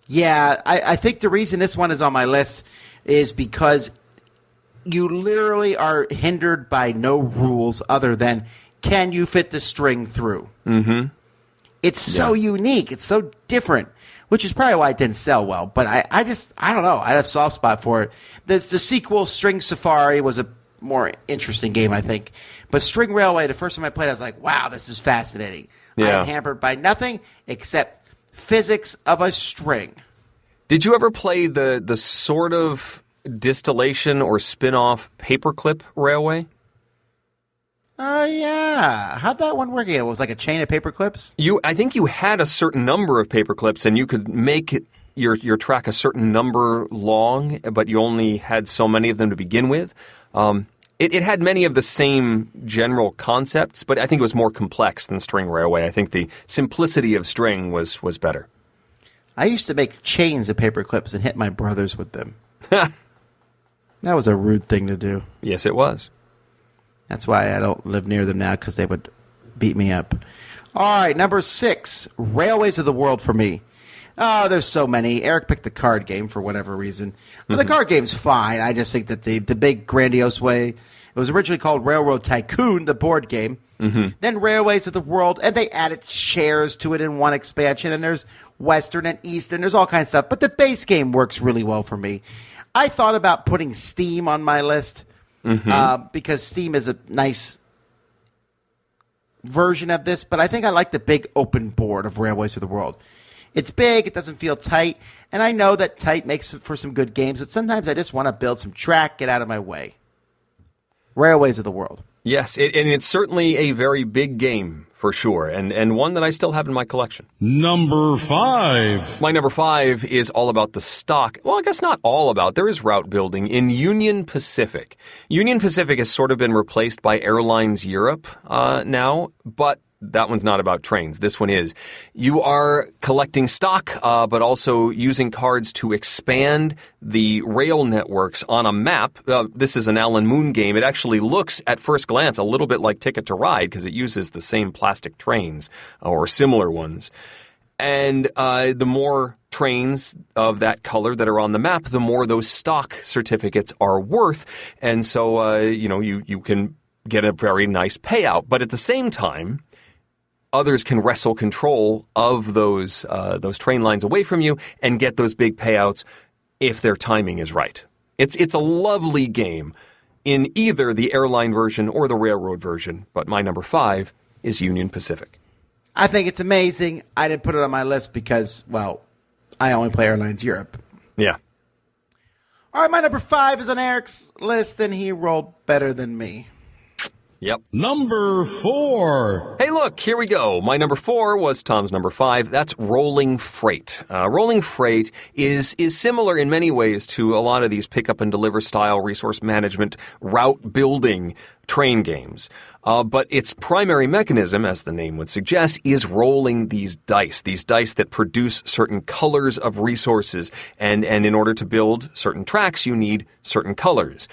Yeah, I think the reason this one is on my list is because you literally are hindered by no rules other than can you fit the string through? Mm-hmm. It's so unique. It's so different. Which is probably why it didn't sell well. But I don't know. I had a soft spot for it. The sequel, String Safari, was a more interesting game, I think. But String Railway, the first time I played, I was like, wow, this is fascinating. Yeah. I am hampered by nothing except physics of a string. Did you ever play the sort of distillation or spin-off Paperclip Railway? Oh, yeah. How'd that one work? It was like a chain of paper clips? I think you had a certain number of paper clips, and you could make your track a certain number long, but you only had so many of them to begin with. It had many of the same general concepts, but I think it was more complex than String Railway. I think the simplicity of String was better. I used to make chains of paper clips and hit my brothers with them. That was a rude thing to do. Yes, it was. That's why I don't live near them now, because they would beat me up. All right, number 6, Railways of the World for me. Oh, there's so many. Eric picked the card game for whatever reason. Well, the card game's fine. I just think that the big grandiose way, it was originally called Railroad Tycoon, the board game. Then Railways of the World, and they added shares to it in one expansion, and there's Western and Eastern. There's all kinds of stuff. But the base game works really well for me. I thought about putting Steam on my list because Steam is a nice version of this, but I think I like the big open board of Railways of the World. It's big, it doesn't feel tight, and I know that tight makes for some good games, but sometimes I just want to build some track, get out of my way. Railways of the World. Yes, and it's certainly a very big game, for sure, and one that I still have in my collection. Number 5. My number 5 is all about the stock. Well, I guess not all about. There is route building in Union Pacific. Union Pacific has sort of been replaced by Airlines Europe now, but that one's not about trains. This one is. You are collecting stock, but also using cards to expand the rail networks on a map. This is an Alan Moon game. It actually looks, at first glance, a little bit like Ticket to Ride because it uses the same plastic trains or similar ones. And the more trains of that color that are on the map, the more those stock certificates are worth. And so, you can get a very nice payout. But at the same time, others can wrestle control of those train lines away from you and get those big payouts if their timing is right. It's a lovely game in either the airline version or the railroad version, but my number 5 is Union Pacific. I think it's amazing. I didn't put it on my list because, well, I only play Airlines Europe. Yeah. All right, my number 5 is on Eric's list, and he rolled better than me. Yep. Number 4. Hey, look, here we go. My number 4 was Tom's number 5. That's Rolling Freight. Rolling Freight is similar in many ways to a lot of these pick up and deliver style resource management route building train games. But its primary mechanism, as the name would suggest, is rolling these dice that produce certain colors of resources. And in order to build certain tracks, you need certain colors.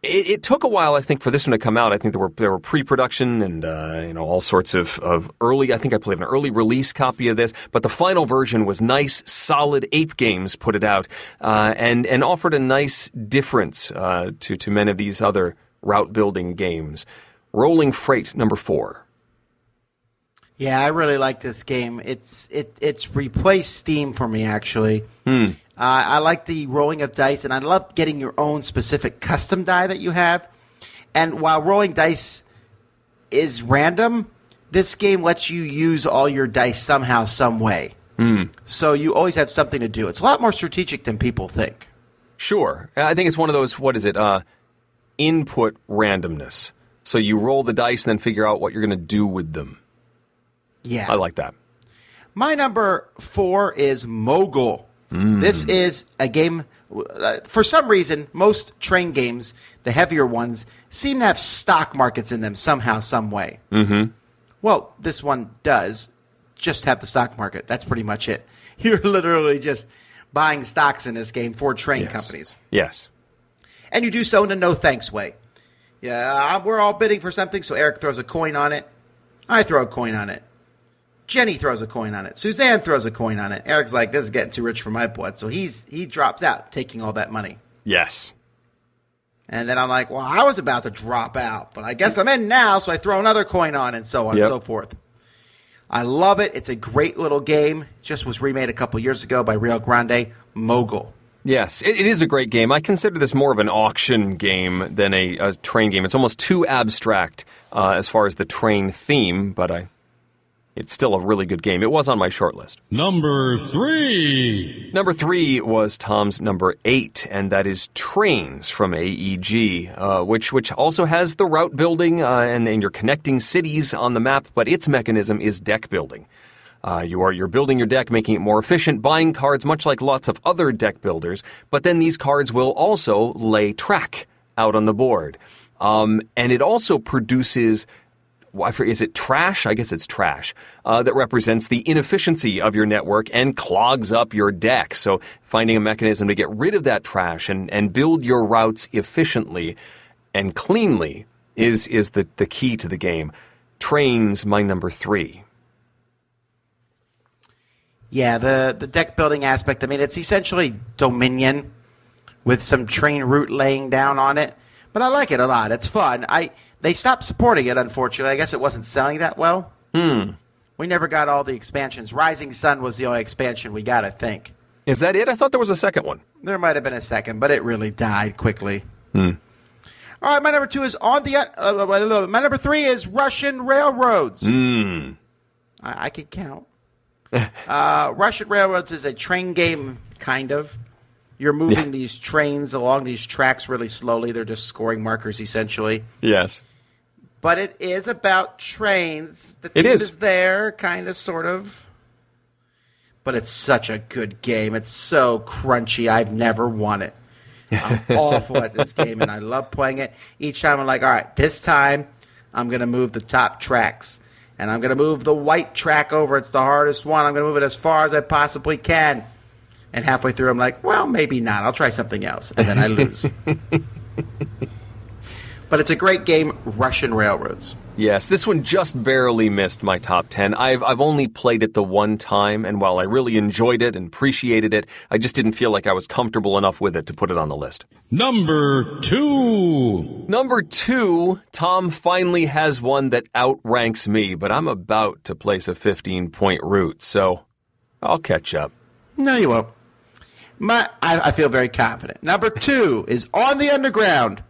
It took a while, I think, for this one to come out. I think there were pre-production and all sorts of early. I think I played an early release copy of this, but the final version was nice, solid. Ape Games put it out and offered a nice difference to many of these other route building games. Rolling Freight, number 4. Yeah, I really like this game. It's replaced Steam for me, actually. I like the rolling of dice, and I love getting your own specific custom die that you have. And while rolling dice is random, this game lets you use all your dice somehow, some way. So you always have something to do. It's a lot more strategic than people think. Sure. I think it's one of those, input randomness. So you roll the dice and then figure out what you're going to do with them. Yeah. I like that. My number 4 is Mogul. This is a game, for some reason, most train games, the heavier ones, seem to have stock markets in them somehow, some way. Well, this one does just have the stock market. That's pretty much it. You're literally just buying stocks in this game for train companies. Yes. And you do so in a no-thanks way. Yeah, we're all bidding for something, so Eric throws a coin on it. I throw a coin on it. Jenny throws a coin on it. Suzanne throws a coin on it. Eric's like, this is getting too rich for my blood. So he drops out, taking all that money. Yes. And then I'm like, well, I was about to drop out, but I guess I'm in now, so I throw another coin on and so on and so forth. I love it. It's a great little game. It just was remade a couple years ago by Rio Grande. Mogul. Yes, it is a great game. I consider this more of an auction game than a train game. It's almost too abstract as far as the train theme, but it's still a really good game. It was on my short list. Number 3. Number 3 was Tom's number 8, and that is Trains from AEG, which also has the route building and you're connecting cities on the map, but its mechanism is deck building. You're building your deck, making it more efficient, buying cards much like lots of other deck builders, but then these cards will also lay track out on the board. And it also produces, is it trash? I guess it's trash, that represents the inefficiency of your network and clogs up your deck. So finding a mechanism to get rid of that trash and build your routes efficiently and cleanly is the key to the game. Train's my number 3. Yeah, the deck building aspect, I mean, it's essentially Dominion with some train route laying down on it. But I like it a lot. It's fun. They stopped supporting it, unfortunately. I guess it wasn't selling that well. We never got all the expansions. Rising Sun was the only expansion we got, I think. Is that it? I thought there was a second one. There might have been a second, but it really died quickly. All right, my number 2 is my number 3 is Russian Railroads. I can count. Russian Railroads is a train game, kind of. You're moving these trains along these tracks really slowly. They're just scoring markers, essentially. Yes. But it is about trains. The theme is there, kind of, sort of. But it's such a good game. It's so crunchy. I've never won it. I'm awful at this game, and I love playing it. Each time I'm like, all right, this time I'm going to move the top tracks. And I'm going to move the white track over. It's the hardest one. I'm going to move it as far as I possibly can. And halfway through, I'm like, well, maybe not. I'll try something else. And then I lose. But it's a great game, Russian Railroads. Yes, this one just barely missed my top 10. I've only played it the one time, and while I really enjoyed it and appreciated it, I just didn't feel like I was comfortable enough with it to put it on the list. Number 2. Number 2, Tom finally has one that outranks me, but I'm about to place a 15-point route, so I'll catch up. No, you won't. I feel very confident. Number 2 is On the Underground.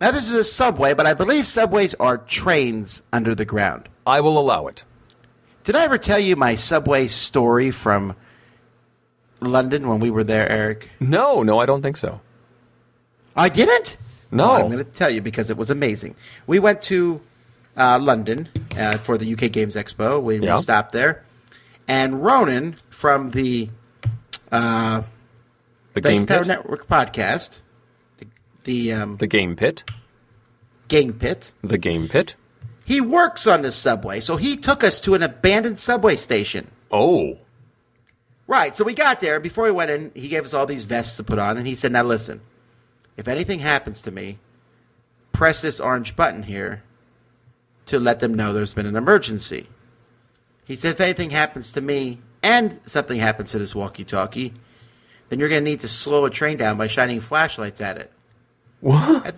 Now, this is a subway, but I believe subways are trains under the ground. I will allow it. Did I ever tell you my subway story from London when we were there, Eric? No, I don't think so. I didn't? No. Oh, I'm going to tell you because it was amazing. We went to London for the UK Games Expo. We stopped there. And Ronan from the Game Tower Pit? Network podcast, the Game Pit? Game Pit. The Game Pit? He works on this subway, so he took us to an abandoned subway station. Oh. Right, so we got there. Before we went in, he gave us all these vests to put on, and he said, now listen, if anything happens to me, press this orange button here to let them know there's been an emergency. He said, if anything happens to me and something happens to this walkie-talkie, then you're going to need to slow a train down by shining flashlights at it. What?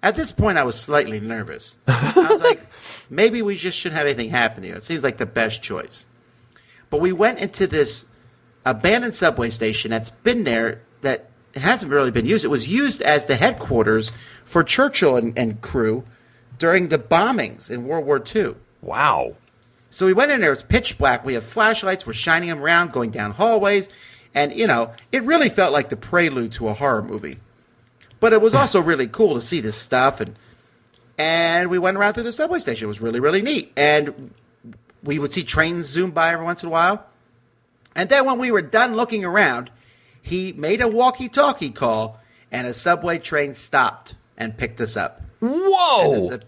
At this point, I was slightly nervous. I was like, maybe we just shouldn't have anything happen here. It seems like the best choice. But we went into this abandoned subway station that's been there that hasn't really been used. It was used as the headquarters for Churchill and crew during the bombings in World War II. Wow. So we went in there. It was pitch black. We have flashlights. We're shining them around, going down hallways. And, it really felt like the prelude to a horror movie. But it was also really cool to see this stuff. And we went around through the subway station. It was really, really neat. And we would see trains zoom by every once in a while. And then when we were done looking around, he made a walkie-talkie call, and a subway train stopped and picked us up. Whoa!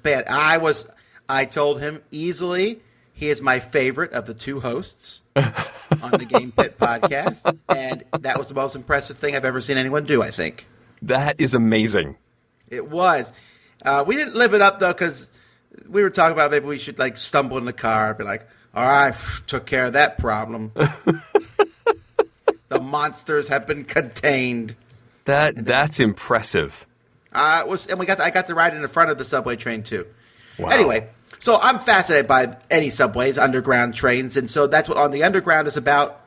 I told him easily he is my favorite of the two hosts on the Game Pit podcast, and that was the most impressive thing I've ever seen anyone do, I think. That is amazing. It was. We didn't live it up, though, because we were talking about maybe we should, stumble in the car and be like, all right, took care of that problem. The monsters have been contained. That's impressive. I got to ride in the front of the subway train, too. Wow. Anyway, so I'm fascinated by any subways, underground trains, and so that's what On the Underground is about.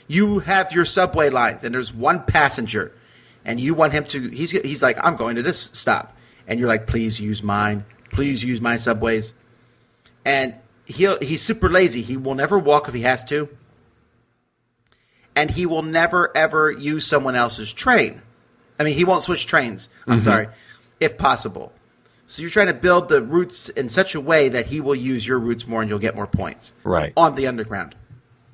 You have your subway lines, and there's one passenger, and you want him to, he's like, I'm going to this stop. And you're like, please use mine. Please use my subways. And he's super lazy. He will never walk if he has to. And he will never, ever use someone else's train. I mean, he won't switch trains. I'm sorry. If possible. So you're trying to build the routes in such a way that he will use your routes more and you'll get more points. Right. On the Underground.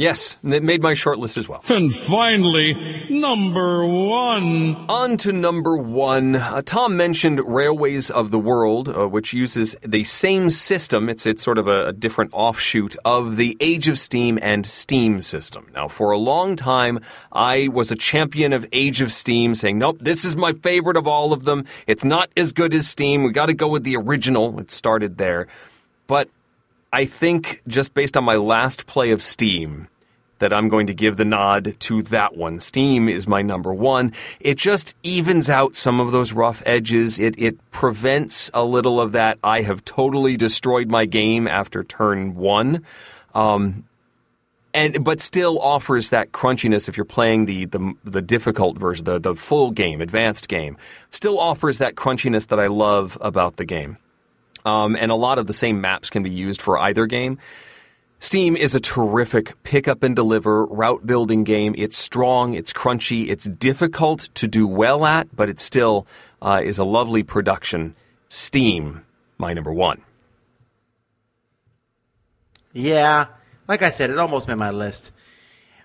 Yes, it made my short list as well. And finally, number 1. On to number 1. Tom mentioned Railways of the World, which uses the same system. It's sort of a different offshoot of the Age of Steam and Steam system. Now, for a long time, I was a champion of Age of Steam, saying, nope, this is my favorite of all of them. It's not as good as Steam. We got to go with the original. It started there. But I think, just based on my last play of Steam, that I'm going to give the nod to that one. Steam is my number 1. It just evens out some of those rough edges. It prevents a little of that, I have totally destroyed my game after turn 1. But still offers that crunchiness if you're playing the difficult version, the full game, advanced game. Still offers that crunchiness that I love about the game. And a lot of the same maps can be used for either game. Steam is a terrific pick-up-and-deliver route-building game. It's strong, it's crunchy, it's difficult to do well at, but it still is a lovely production. Steam, my number 1. Yeah, like I said, it almost made my list.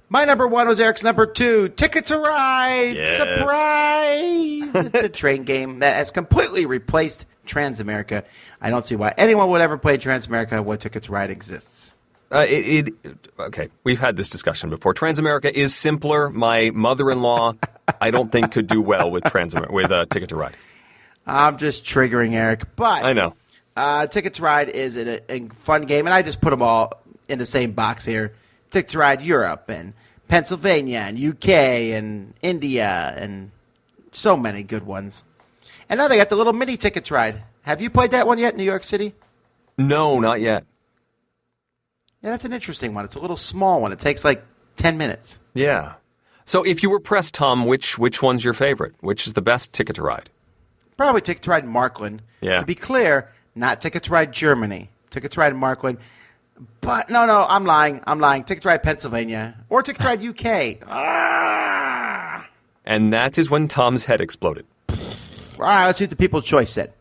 My number 1 was Eric's number 2, Ticket to Ride! Yes. Surprise! It's a train game that has completely replaced Transamerica. I don't see why anyone would ever play Transamerica when Ticket to Ride exists. Okay, we've had this discussion before. Transamerica is simpler. My mother-in-law, I don't think, could do well with Ticket to Ride. I'm just triggering Eric, but I know. Ticket to Ride is a fun game, and I just put them all in the same box here. Ticket to Ride Europe and Pennsylvania and UK and India and so many good ones. And now they got the little mini Ticket to Ride. Have you played that one yet in New York City? No, not yet. Yeah, that's an interesting one. It's a little small one. It takes like 10 minutes. Yeah. So if you were pressed, Tom, which one's your favorite? Which is the best Ticket to Ride? Probably Ticket to Ride Markland. Yeah. To be clear, not Ticket to Ride Germany. Ticket to Ride Markland. But, no, I'm lying. Ticket to Ride Pennsylvania. Or Ticket to Ride UK. Ah! And that is when Tom's head exploded. All right, let's see what the People's Choice said.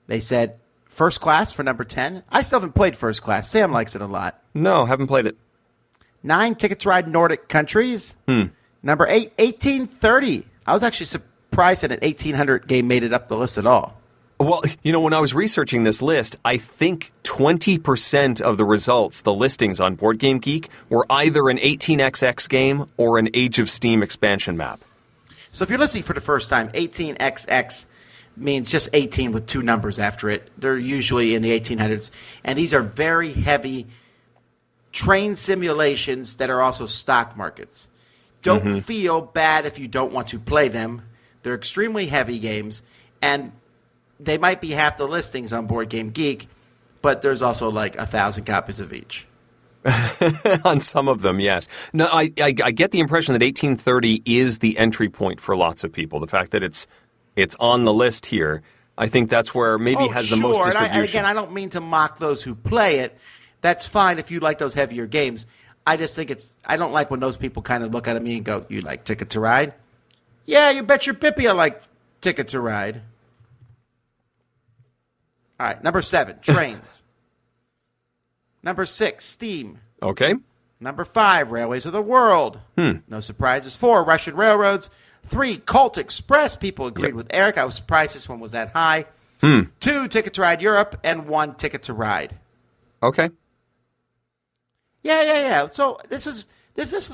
They said First Class for number 10. I still haven't played First Class. Sam likes it a lot. No, haven't played it. 9, Ticket to Ride Nordic Countries. Number 8, 1830. I was actually surprised that an 1800 game made it up the list at all. Well, when I was researching this list, I think 20% of the results, the listings on Board Game Geek, were either an 18XX game or an Age of Steam expansion map. So if you're listening for the first time, 18XX means just 18 with 2 numbers after it. They're usually in the 1800s. And these are very heavy train simulations that are also stock markets. Don't feel bad if you don't want to play them. They're extremely heavy games, and they might be half the listings on Board Game Geek, but there's also like 1,000 copies of each. On some of them, yes. No, I get the impression that 1830 is the entry point for lots of people. The fact that it's on the list here, I think that's where maybe has the most distribution. And again, I don't mean to mock those who play it. That's fine if you like those heavier games. I just think I don't like when those people kind of look at me and go, you like Ticket to Ride? Yeah, you bet your pippy I like Ticket to Ride. All right, number 7, Trains. Number 6, Steam. Okay. Number 5, Railways of the World. No surprises. 4, Russian Railroads. 3, Colt Express. People agreed with Eric. I was surprised this one was that high. 2, Ticket to Ride Europe. And 1, Ticket to Ride. Okay. Yeah. So this was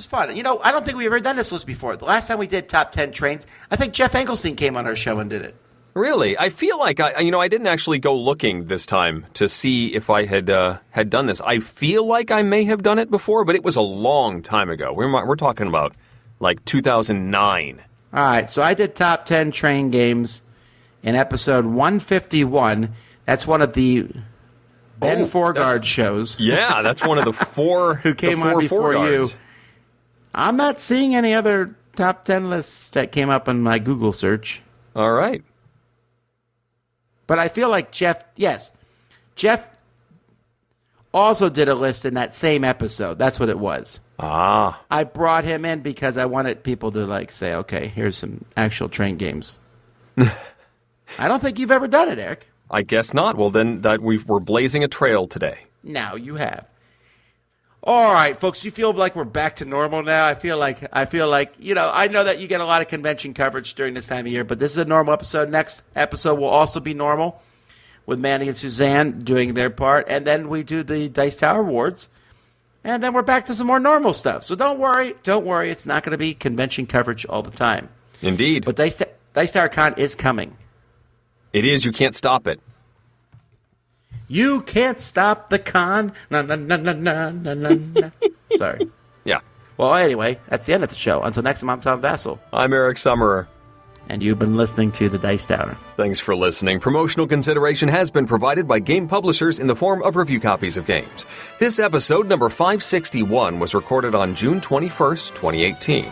fun. I don't think we've ever done this list before. The last time we did top 10 trains, I think Jeff Engelstein came on our show and did it. Really? I feel like I didn't actually go looking this time to see if I had done this. I feel like I may have done it before, but it was a long time ago. We're talking about like 2009. All right, so I did top 10 train games in episode 151. That's one of the Ben Forgard shows. Yeah, that's one of the 4 who came on before you. I'm not seeing any other top 10 lists that came up in my Google search. All right. But I feel like Jeff also did a list in that same episode. That's what it was. Ah. I brought him in because I wanted people to say, okay, here's some actual train games. I don't think you've ever done it, Eric. I guess not. Well, then we're blazing a trail today. Now you have. All right, folks, you feel like we're back to normal now? I feel like, I know that you get a lot of convention coverage during this time of year, but this is a normal episode. Next episode will also be normal with Mandy and Suzanne doing their part, and then we do the Dice Tower Awards, and then we're back to some more normal stuff. So don't worry. It's not going to be convention coverage all the time. Indeed. But Dice Tower Con is coming. It is. You can't stop it. You can't stop the con. Na, na, na, na, na, na, na. Sorry. Yeah. Well, anyway, that's the end of the show. Until next time, I'm Tom Vassell. I'm Eric Summerer. And you've been listening to The Dice Tower. Thanks for listening. Promotional consideration has been provided by game publishers in the form of review copies of games. This episode, number 561, was recorded on June 21st, 2018.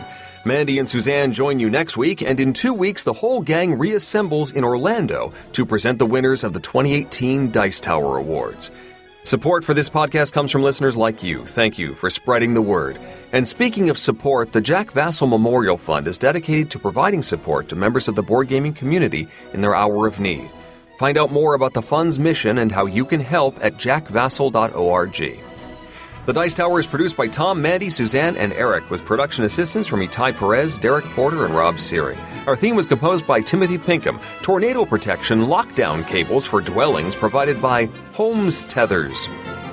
Mandy and Suzanne join you next week, and in 2 weeks, the whole gang reassembles in Orlando to present the winners of the 2018 Dice Tower Awards. Support for this podcast comes from listeners like you. Thank you for spreading the word. And speaking of support, the Jack Vassell Memorial Fund is dedicated to providing support to members of the board gaming community in their hour of need. Find out more about the fund's mission and how you can help at jackvassell.org. The Dice Tower is produced by Tom, Mandy, Suzanne, and Eric, with production assistance from Itai Perez, Derek Porter, and Rob Seary. Our theme was composed by Timothy Pinkham. Tornado protection lockdown cables for dwellings provided by Homes Tethers.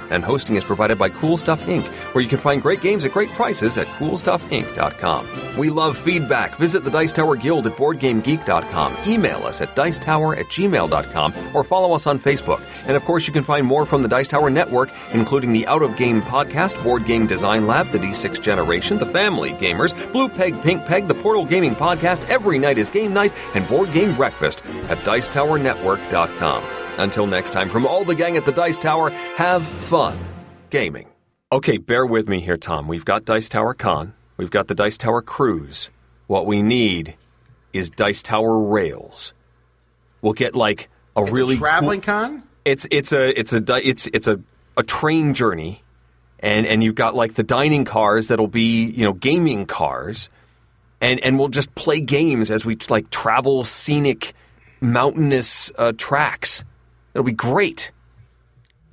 And hosting is provided by Cool Stuff Inc., where you can find great games at great prices at CoolStuffInc.com. We love feedback. Visit the Dice Tower Guild at BoardGameGeek.com. Email us at Dicetower@gmail.com or follow us on Facebook. And of course, you can find more from the Dice Tower Network, including the Out of Game podcast, Board Game Design Lab, the D6 Generation, the Family Gamers, Blue Peg, Pink Peg, the Portal Gaming Podcast, Every Night is Game Night, and Board Game Breakfast at DicetowerNetwork.com. Until next time, from all the gang at the Dice Tower, have fun gaming. Okay, bear with me here, Tom. We've got Dice Tower Con. We've got the Dice Tower Cruise. What we need is Dice Tower Rails. We'll get like It's really a traveling con? It's a train journey, and you've got like the dining cars that'll be gaming cars, and we'll just play games as we like travel scenic mountainous tracks. It'll be great.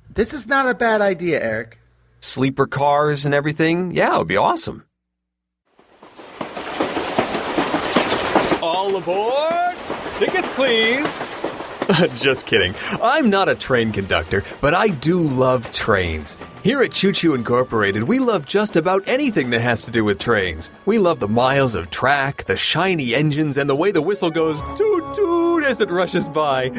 This is not a bad idea, Eric. Sleeper cars and everything. Yeah, it would be awesome. All aboard! Tickets, please! Just kidding. I'm not a train conductor, but I do love trains. Here at Choo Choo Incorporated, we love just about anything that has to do with trains. We love the miles of track, the shiny engines, and the way the whistle goes toot-toot as it rushes by.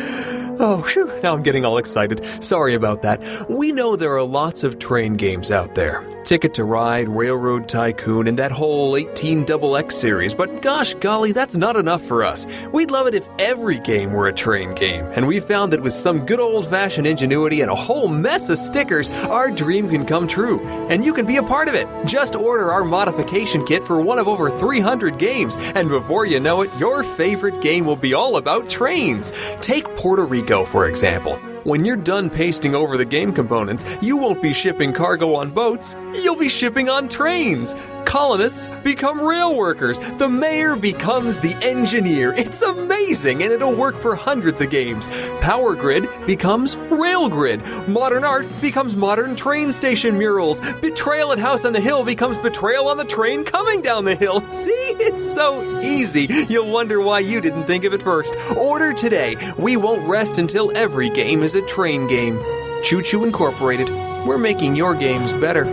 Oh, phew, now I'm getting all excited. Sorry about that. We know there are lots of train games out there. Ticket to Ride, Railroad Tycoon, and that whole 18XX series, but gosh golly, that's not enough for us. We'd love it if every game were a train game, and we found that with some good old-fashioned ingenuity and a whole mess of stickers, our dream can come true, and you can be a part of it. Just order our modification kit for one of over 300 games, and before you know it, your favorite game will be all about trains. Take Puerto Rico, for example. When you're done pasting over the game components, you won't be shipping cargo on boats, you'll be shipping on trains. Colonists become rail workers. The mayor becomes the engineer. It's amazing, and it'll work for hundreds of games. Power Grid becomes Rail Grid. Modern art becomes modern train station murals. Betrayal at House on the Hill becomes betrayal on the train coming down the hill. See, it's so easy. You'll wonder why you didn't think of it first. Order today. We won't rest until every game is a train game. Choo Choo Incorporated. We're making your games better.